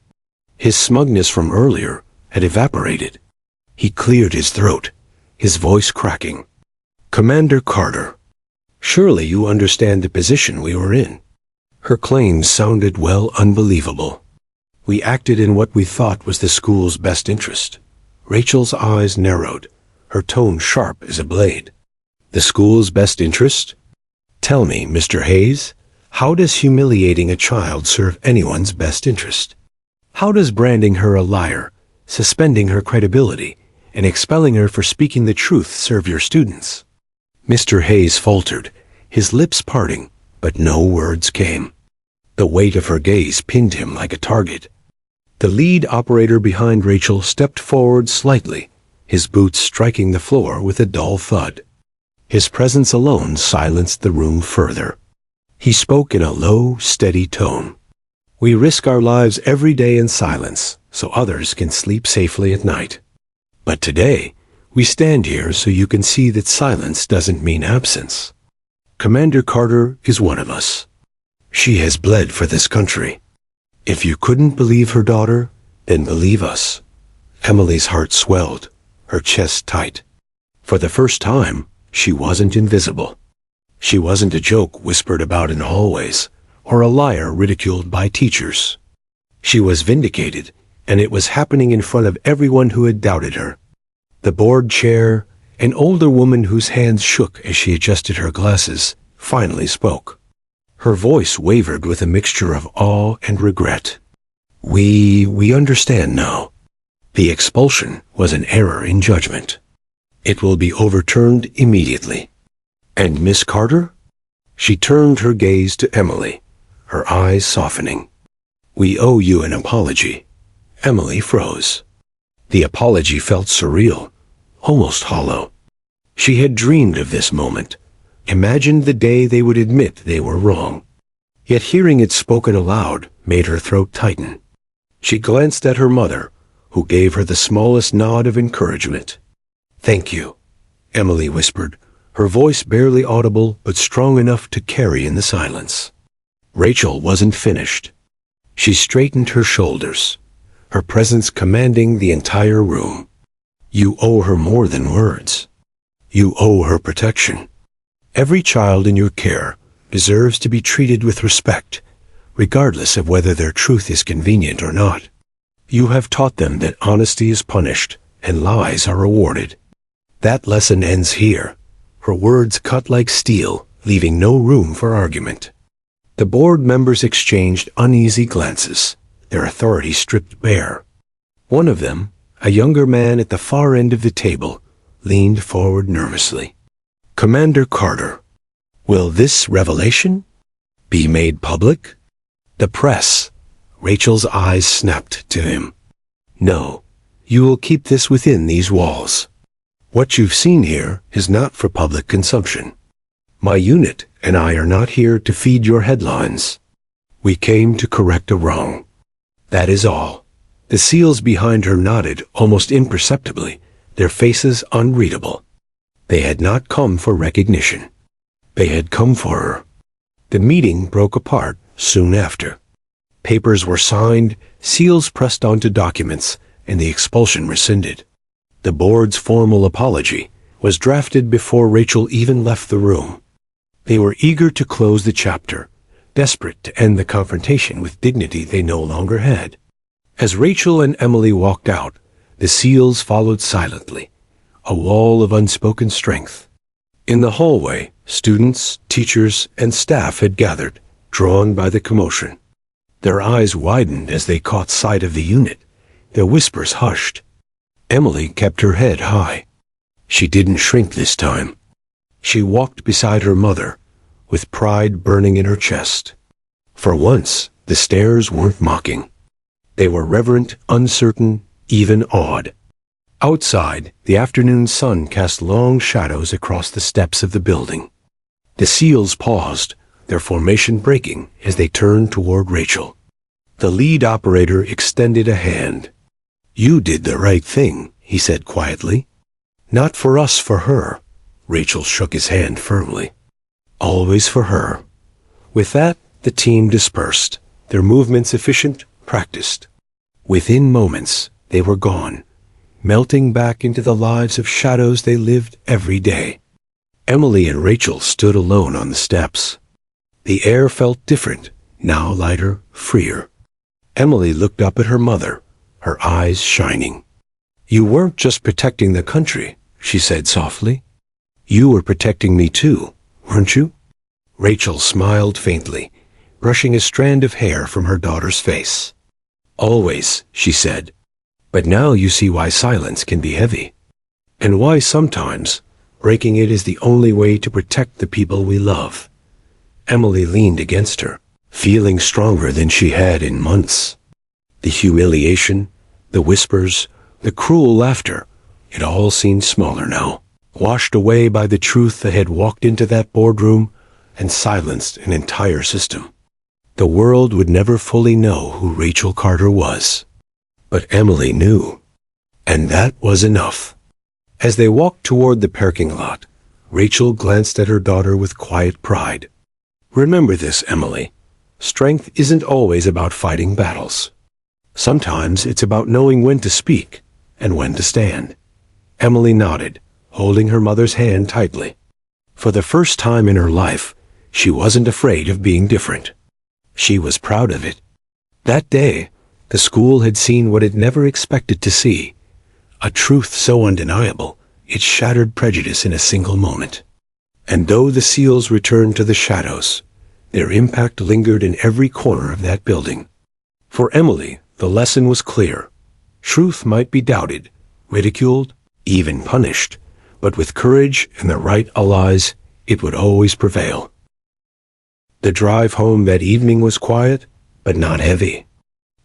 His smugness from earlier had evaporated. He cleared his throat, his voice cracking. Commander Carter, surely you understand the position we were in. Her claims sounded well unbelievable. We acted in what we thought was the school's best interest. Rachel's eyes narrowed, her tone sharp as a blade. The school's best interest? Tell me, Mr. Hayes, how does humiliating a child serve anyone's best interest? How does branding her a liar, suspending her credibility, and expelling her for speaking the truth serve your students? Mr. Hayes faltered, his lips parting, but no words came. The weight of her gaze pinned him like a target. The lead operator behind Rachel stepped forward slightly, his boots striking the floor with a dull thud. His presence alone silenced the room further. He spoke in a low, steady tone. We risk our lives every day in silence, so others can sleep safely at night. But today, we stand here so you can see that silence doesn't mean absence. Commander Carter is one of us. She has bled for this country. If you couldn't believe her daughter, then believe us. Emily's heart swelled, her chest tight. For the first time, she wasn't invisible. She wasn't a joke whispered about in hallways, or a liar ridiculed by teachers. She was vindicated, and it was happening in front of everyone who had doubted her. The board chair, an older woman whose hands shook as she adjusted her glasses, finally spoke. Her voice wavered with a mixture of awe and regret. We understand now. The expulsion was an error in judgment. It will be overturned immediately. And Miss Carter? She turned her gaze to Emily, her eyes softening. We owe you an apology. Emily froze. The apology felt surreal, almost hollow. She had dreamed of this moment, imagined the day they would admit they were wrong. Yet hearing it spoken aloud made her throat tighten. She glanced at her mother, who gave her the smallest nod of encouragement. Thank you, Emily whispered, her voice barely audible but strong enough to carry in the silence. Rachel wasn't finished. She straightened her shoulders, her presence commanding the entire room. You owe her more than words. You owe her protection. Every child in your care deserves to be treated with respect, regardless of whether their truth is convenient or not. You have taught them that honesty is punished and lies are rewarded. That lesson ends here. Her words cut like steel, leaving no room for argument. The board members exchanged uneasy glances, their authority stripped bare. One of them, a younger man at the far end of the table, leaned forward nervously. Commander Carter, will this revelation be made public? The press. Rachel's eyes snapped to him. No, you will keep this within these walls. What you've seen here is not for public consumption. My unit and I are not here to feed your headlines. We came to correct a wrong. That is all. The SEALs behind her nodded almost imperceptibly, their faces unreadable. They had not come for recognition. They had come for her. The meeting broke apart soon after. Papers were signed, seals pressed onto documents, and the expulsion rescinded. The board's formal apology was drafted before Rachel even left the room. They were eager to close the chapter, desperate to end the confrontation with dignity they no longer had. As Rachel and Emily walked out, the SEALs followed silently, a wall of unspoken strength. In the hallway, students, teachers, and staff had gathered, drawn by the commotion. Their eyes widened as they caught sight of the unit, their whispers hushed. Emily kept her head high. She didn't shrink this time. She walked beside her mother, with pride burning in her chest. For once, the stares weren't mocking. They were reverent, uncertain, even awed. Outside, the afternoon sun cast long shadows across the steps of the building. The SEALs paused, their formation breaking as they turned toward Rachel. The lead operator extended a hand. You did the right thing, he said quietly. Not for us, for her. Rachel shook his hand firmly. Always for her. With that, the team dispersed, their movements efficient, practiced. Within moments, they were gone, melting back into the lives of shadows they lived every day. Emily and Rachel stood alone on the steps. The air felt different, now lighter, freer. Emily looked up at her mother, her eyes shining. "You weren't just protecting the country," she said softly. "You were protecting me too, weren't you?" Rachel smiled faintly, brushing a strand of hair from her daughter's face. "Always," she said. "But now you see why silence can be heavy, and why sometimes breaking it is the only way to protect the people we love." Emily leaned against her, feeling stronger than she had in months. The humiliation, the whispers, the cruel laughter, it all seemed smaller now, washed away by the truth that had walked into that boardroom and silenced an entire system. The world would never fully know who Rachel Carter was. But Emily knew, and that was enough. As they walked toward the parking lot, Rachel glanced at her daughter with quiet pride. "Remember this, Emily. Strength isn't always about fighting battles. Sometimes it's about knowing when to speak and when to stand." Emily nodded, holding her mother's hand tightly. For the first time in her life, she wasn't afraid of being different. She was proud of it. That day, the school had seen what it never expected to see, a truth so undeniable it shattered prejudice in a single moment. And though the seals returned to the shadows, their impact lingered in every corner of that building. For Emily, the lesson was clear. Truth might be doubted, ridiculed, even punished, but with courage and the right allies, it would always prevail. The drive home that evening was quiet, but not heavy.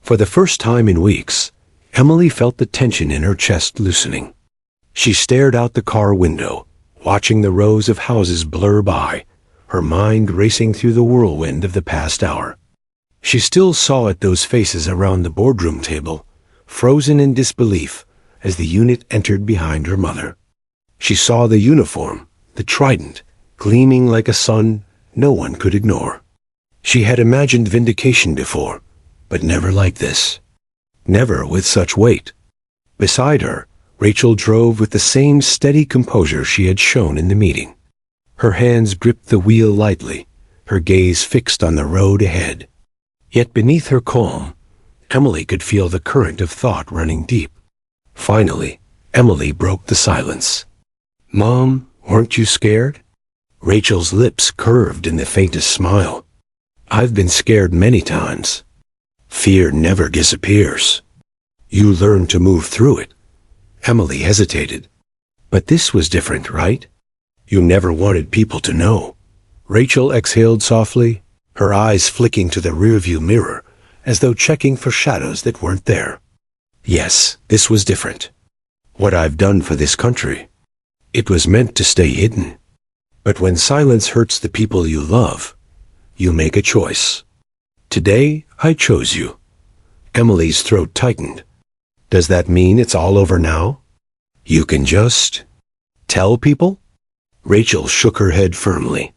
For the first time in weeks, Emily felt the tension in her chest loosening. She stared out the car window, watching the rows of houses blur by, her mind racing through the whirlwind of the past hour. She still saw at those faces around the boardroom table, frozen in disbelief as the unit entered behind her mother. She saw the uniform, the trident, gleaming like a sun no one could ignore. She had imagined vindication before, but never like this. Never with such weight. Beside her, Rachel drove with the same steady composure she had shown in the meeting. Her hands gripped the wheel lightly, her gaze fixed on the road ahead. Yet beneath her calm, Emily could feel the current of thought running deep. Finally, Emily broke the silence. "Mom, weren't you scared?" Rachel's lips curved in the faintest smile. "I've been scared many times. Fear never disappears. You learn to move through it." Emily hesitated. "But this was different, right? You never wanted people to know." Rachel exhaled softly, her eyes flicking to the rearview mirror, as though checking for shadows that weren't there. "Yes, this was different. What I've done for this country. It was meant to stay hidden. But when silence hurts the people you love, you make a choice. Today, I chose you." Emily's throat tightened. "Does that mean it's all over now? You can just tell people?" Rachel shook her head firmly.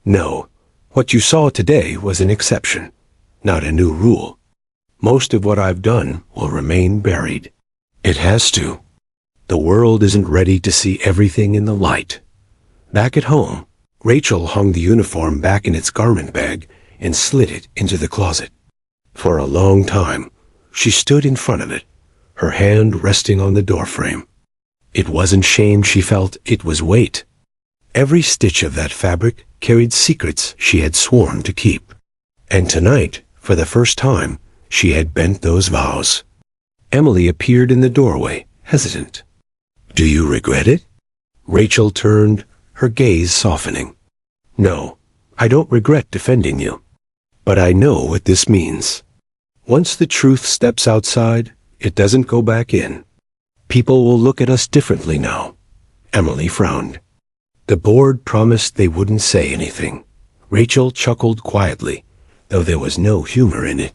"No, what you saw today was an exception, not a new rule. Most of what I've done will remain buried. It has to. The world isn't ready to see everything in the light." Back at home, Rachel hung the uniform back in its garment bag and slid it into the closet. For a long time, she stood in front of it, her hand resting on the doorframe. It wasn't shame she felt, it was weight. Every stitch of that fabric carried secrets she had sworn to keep. And tonight, for the first time, she had bent those vows. Emily appeared in the doorway, hesitant. "Do you regret it?" Rachel turned, her gaze softening. "No, I don't regret defending you. But I know what this means. Once the truth steps outside, it doesn't go back in. People will look at us differently now." Emily frowned. The board promised they wouldn't say anything. Rachel chuckled quietly, though there was no humor in it.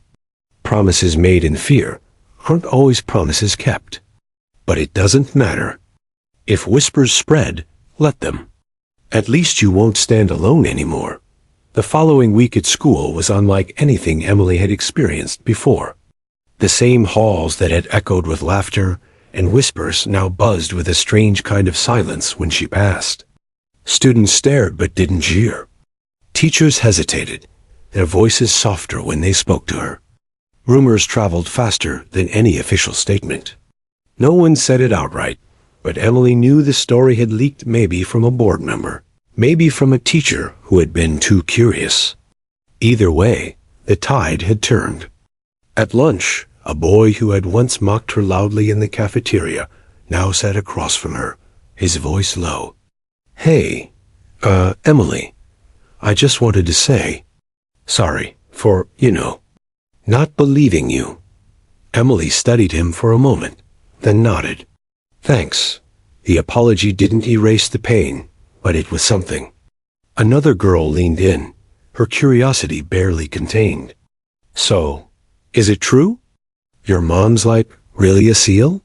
Promises made in fear aren't always promises kept. But it doesn't matter. If whispers spread, let them. At least you won't stand alone anymore. The following week at school was unlike anything Emily had experienced before. The same halls that had echoed with laughter and whispers now buzzed with a strange kind of silence when she passed. Students stared but didn't jeer. Teachers hesitated, their voices softer when they spoke to her. Rumors traveled faster than any official statement. No one said it outright, but Emily knew the story had leaked, maybe from a board member, maybe from a teacher who had been too curious. Either way, the tide had turned. At lunch, a boy who had once mocked her loudly in the cafeteria now sat across from her, his voice low. "Hey, Emily, I just wanted to say, sorry for, not believing you." Emily studied him for a moment, then nodded. "Thanks." The apology didn't erase the pain, but it was something. Another girl leaned in, her curiosity barely contained. "So, is it true? Your mom's really a seal?"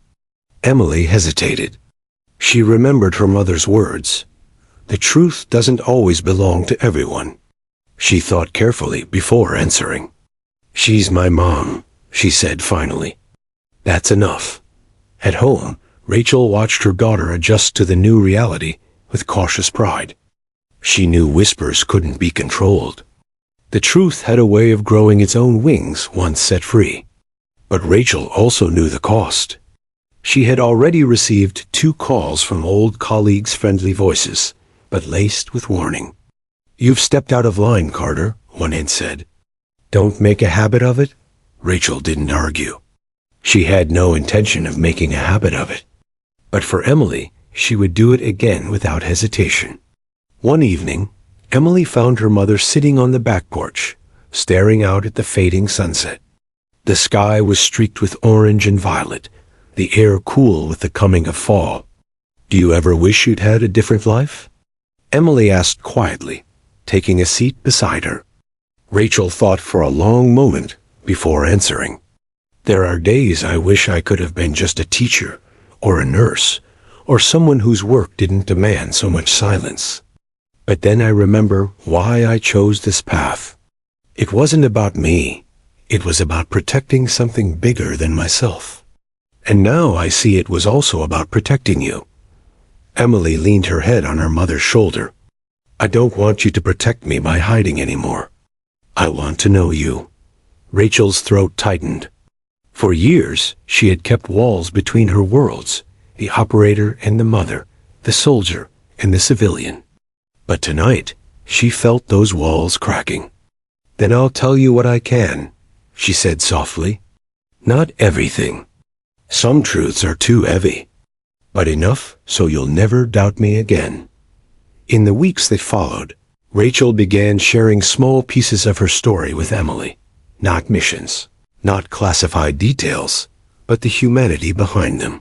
Emily hesitated. She remembered her mother's words. The truth doesn't always belong to everyone. She thought carefully before answering. "She's my mom," she said finally. That's enough. At home, Rachel watched her daughter adjust to the new reality with cautious pride. She knew whispers couldn't be controlled. The truth had a way of growing its own wings once set free. But Rachel also knew the cost. She had already received 2 calls from old colleagues' friendly voices, but laced with warning. "You've stepped out of line, Carter," one had said. "Don't make a habit of it." Rachel didn't argue. She had no intention of making a habit of it. But for Emily, she would do it again without hesitation. One evening, Emily found her mother sitting on the back porch, staring out at the fading sunset. The sky was streaked with orange and violet, the air cool with the coming of fall. "Do you ever wish you'd had a different life?" Emily asked quietly, taking a seat beside her. Rachel thought for a long moment before answering. "There are days I wish I could have been just a teacher, or a nurse, or someone whose work didn't demand so much silence. But then I remember why I chose this path. It wasn't about me. It was about protecting something bigger than myself. And now I see it was also about protecting you." Emily leaned her head on her mother's shoulder. "I don't want you to protect me by hiding anymore. I want to know you." Rachel's throat tightened. For years, she had kept walls between her worlds, the operator and the mother, the soldier and the civilian. But tonight, she felt those walls cracking. "Then I'll tell you what I can," she said softly. "Not everything. Some truths are too heavy. But enough so you'll never doubt me again." In the weeks that followed, Rachel began sharing small pieces of her story with Emily. Not missions, not classified details, but the humanity behind them.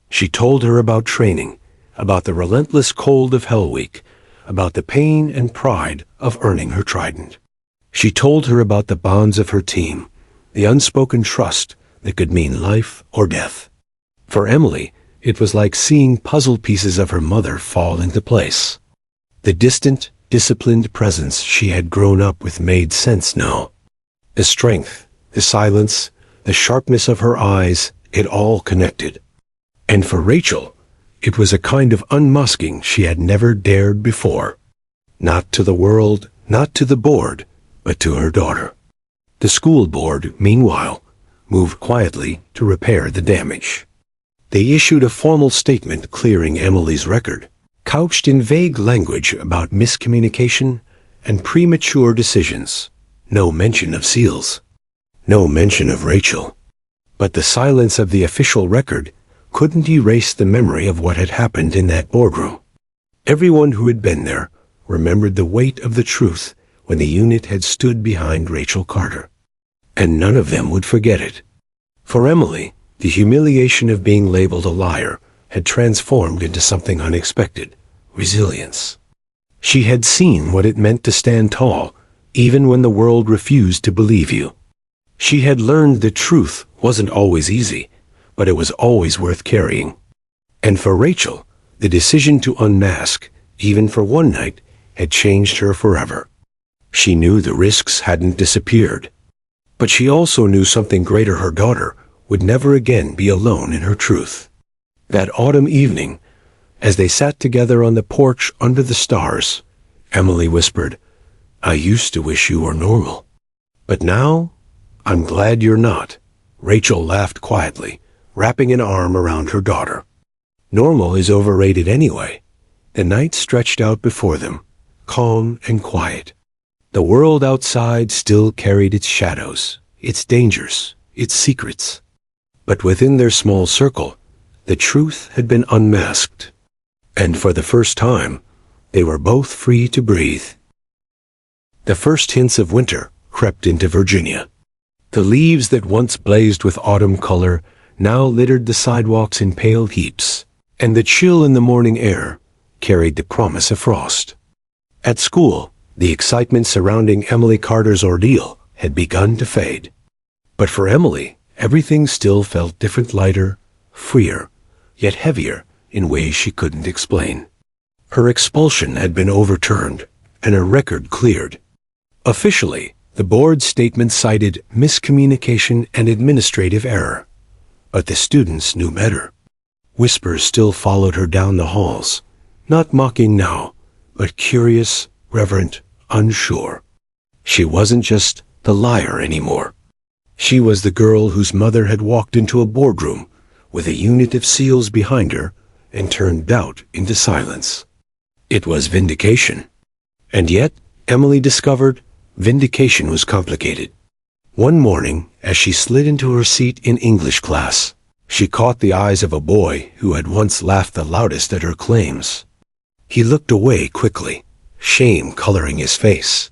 She told her about training, about the relentless cold of Hell Week, about the pain and pride of earning her trident. She told her about the bonds of her team, the unspoken trust that could mean life or death. For Emily, it was like seeing puzzle pieces of her mother fall into place. The distant, disciplined presence she had grown up with made sense now. The strength, the silence, the sharpness of her eyes, it all connected. And for Rachel, it was a kind of unmasking she had never dared before. Not to the world, not to the board, but to her daughter. The school board, meanwhile, moved quietly to repair the damage. They issued a formal statement clearing Emily's record, couched in vague language about miscommunication and premature decisions. No mention of SEALs. No mention of Rachel. But the silence of the official record couldn't erase the memory of what had happened in that boardroom. Everyone who had been there remembered the weight of the truth when the unit had stood behind Rachel Carter. And none of them would forget it. For Emily, the humiliation of being labeled a liar had transformed into something unexpected: resilience. She had seen what it meant to stand tall, even when the world refused to believe you. She had learned that truth wasn't always easy, but it was always worth carrying. And for Rachel, the decision to unmask, even for one night, had changed her forever. She knew the risks hadn't disappeared. But she also knew something greater: her daughter would never again be alone in her truth. That autumn evening, as they sat together on the porch under the stars, Emily whispered, "I used to wish you were normal. But now, I'm glad you're not. Rachel laughed quietly, wrapping an arm around her daughter. Normal is overrated anyway. The night stretched out before them, calm and quiet. The world outside still carried its shadows, its dangers, its secrets. But within their small circle, the truth had been unmasked. And for the first time, they were both free to breathe. The first hints of winter crept into Virginia. The leaves that once blazed with autumn color now littered the sidewalks in pale heaps, and the chill in the morning air carried the promise of frost. At school, the excitement surrounding Emily Carter's ordeal had begun to fade. But for Emily, everything still felt different, lighter, freer, yet heavier in ways she couldn't explain. Her expulsion had been overturned, and her record cleared. Officially, the board's statement cited miscommunication and administrative error. But the students knew better. Whispers still followed her down the halls, not mocking now, but curious, reverent, unsure. She wasn't just the liar anymore. She was the girl whose mother had walked into a boardroom with a unit of SEALs behind her and turned doubt into silence. It was vindication. And yet, Emily discovered, vindication was complicated. One morning, as she slid into her seat in English class, she caught the eyes of a boy who had once laughed the loudest at her claims. He looked away quickly, shame coloring his face.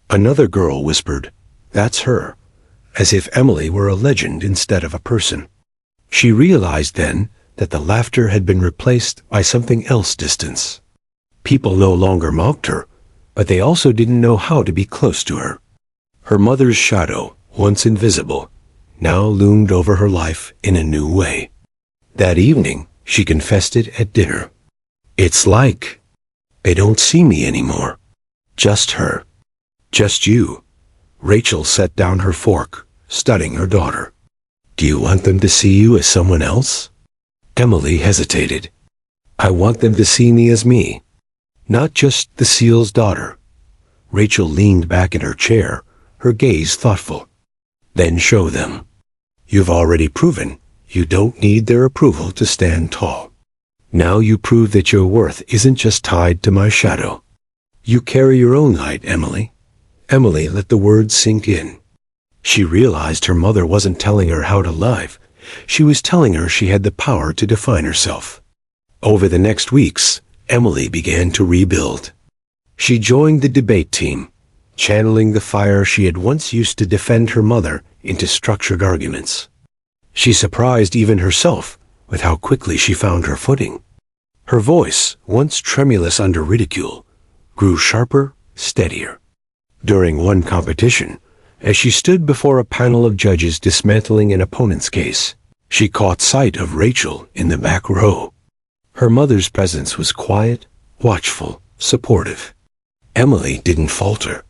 Another girl whispered, "That's her," as if Emily were a legend instead of a person. She realized then that the laughter had been replaced by something else: distance. People no longer mocked her, but they also didn't know how to be close to her. Her mother's shadow, once invisible, now loomed over her life in a new way. That evening, she confessed it at dinner. "It's like they don't see me anymore. Just her. Just you." Rachel set down her fork, studying her daughter. "Do you want them to see you as someone else?" Emily hesitated. "I want them to see me as me. Not just the SEAL's daughter." Rachel leaned back in her chair, her gaze thoughtful. "Then show them. You've already proven you don't need their approval to stand tall. Now you prove that your worth isn't just tied to my shadow. You carry your own light, Emily." Emily let the words sink in. She realized her mother wasn't telling her how to live. She was telling her she had the power to define herself. Over the next weeks, Emily began to rebuild. She joined the debate team, channeling the fire she had once used to defend her mother into structured arguments. She surprised even herself with how quickly she found her footing. Her voice, once tremulous under ridicule, grew sharper, steadier. During one competition, as she stood before a panel of judges dismantling an opponent's case, she caught sight of Rachel in the back row. Her mother's presence was quiet, watchful, supportive. Emily didn't falter.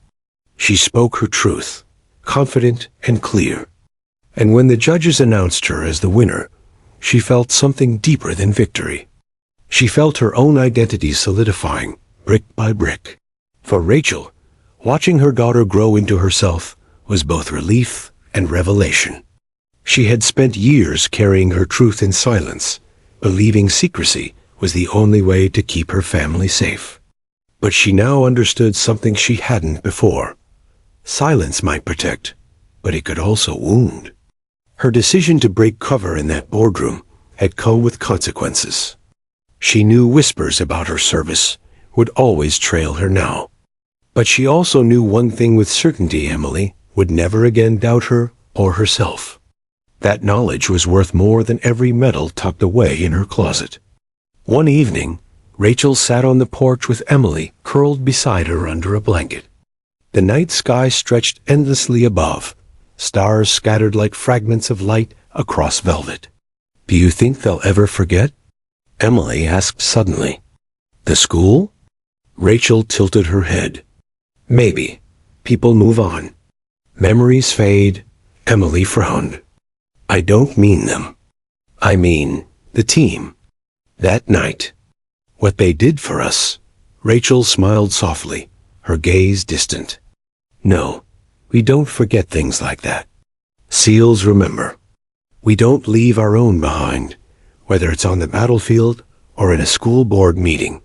She spoke her truth, confident and clear. And when the judges announced her as the winner, she felt something deeper than victory. She felt her own identity solidifying, brick by brick. For Rachel, watching her daughter grow into herself was both relief and revelation. She had spent years carrying her truth in silence, believing secrecy was the only way to keep her family safe. But she now understood something she hadn't before. Silence might protect, but it could also wound. Her decision to break cover in that boardroom had come with consequences. She knew whispers about her service would always trail her now. But she also knew one thing with certainty: Emily would never again doubt her or herself. That knowledge was worth more than every medal tucked away in her closet. One evening, Rachel sat on the porch with Emily curled beside her under a blanket. The night sky stretched endlessly above, stars scattered like fragments of light across velvet. "Do you think they'll ever forget?" Emily asked suddenly. "The school?" Rachel tilted her head. "Maybe. People move on. Memories fade." Emily frowned. "I don't mean them. I mean the team. That night. What they did for us." Rachel smiled softly, her gaze distant. "No, we don't forget things like that. Seals remember. We don't leave our own behind, whether it's on the battlefield or in a school board meeting.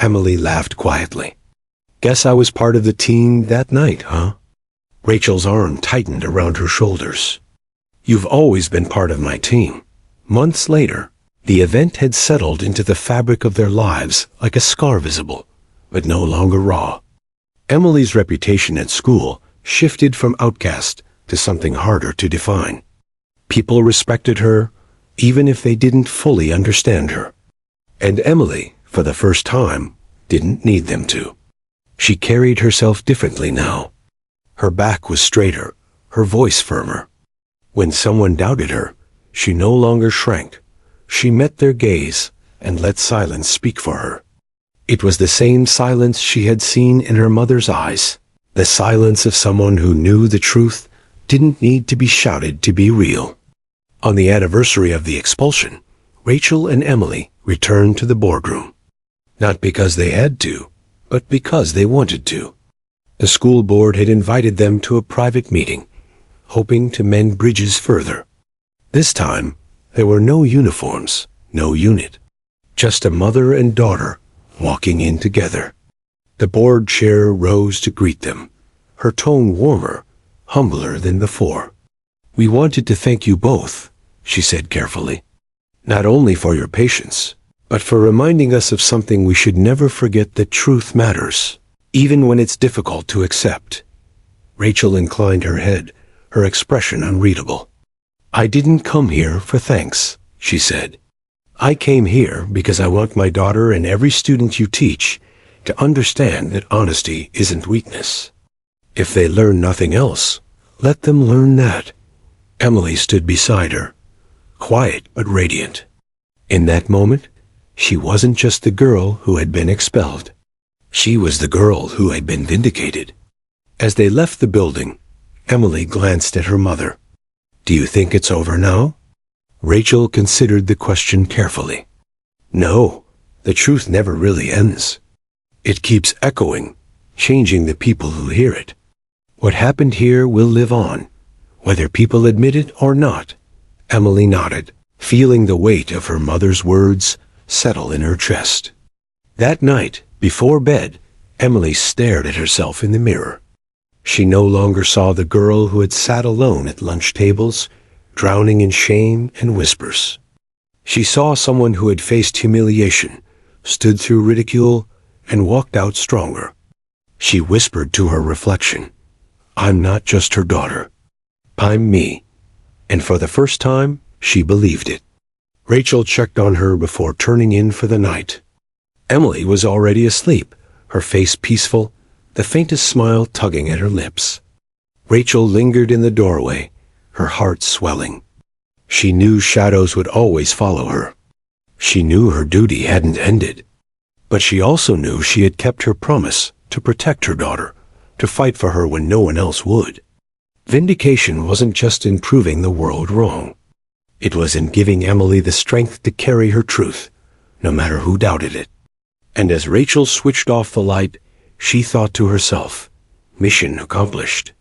Emily laughed quietly. Guess I was part of the team that night, huh? Rachel's arm tightened around her shoulders. You've always been part of my team. Months later, the event had settled into the fabric of their lives like a scar visible, but no longer raw. Emily's reputation at school shifted from outcast to something harder to define. People respected her, even if they didn't fully understand her. And Emily, for the first time, didn't need them to. She carried herself differently now. Her back was straighter, her voice firmer. When someone doubted her, she no longer shrank. She met their gaze and let silence speak for her. It was the same silence she had seen in her mother's eyes, the silence of someone who knew the truth didn't need to be shouted to be real. On the anniversary of the expulsion, Rachel and Emily returned to the boardroom. Not because they had to, but because they wanted to. The school board had invited them to a private meeting, hoping to mend bridges further. This time, there were no uniforms, no unit. Just a mother and daughter walking in together. The board chair rose to greet them, her tone warmer, humbler than before. We wanted to thank you both, she said carefully. Not only for your patience, but for reminding us of something we should never forget: that truth matters, even when it's difficult to accept. Rachel inclined her head, her expression unreadable. I didn't come here for thanks, she said. I came here because I want my daughter and every student you teach to understand that honesty isn't weakness. If they learn nothing else, let them learn that. Emily stood beside her, quiet but radiant. In that moment, she wasn't just the girl who had been expelled. She was the girl who had been vindicated. As they left the building, Emily glanced at her mother. Do you think it's over now? Rachel considered the question carefully. No, the truth never really ends. It keeps echoing, changing the people who hear it. What happened here will live on, whether people admit it or not. Emily nodded, feeling the weight of her mother's words settle in her chest. That night, before bed, Emily stared at herself in the mirror. She no longer saw the girl who had sat alone at lunch tables, drowning in shame and whispers. She saw someone who had faced humiliation, stood through ridicule, and walked out stronger. She whispered to her reflection, I'm not just her daughter. I'm me. And for the first time, she believed it. Rachel checked on her before turning in for the night. Emily was already asleep, her face peaceful, the faintest smile tugging at her lips. Rachel lingered in the doorway, her heart swelling. She knew shadows would always follow her. She knew her duty hadn't ended. But she also knew she had kept her promise to protect her daughter, to fight for her when no one else would. Vindication wasn't just in proving the world wrong. It was in giving Emily the strength to carry her truth, no matter who doubted it. And as Rachel switched off the light, she thought to herself, mission accomplished.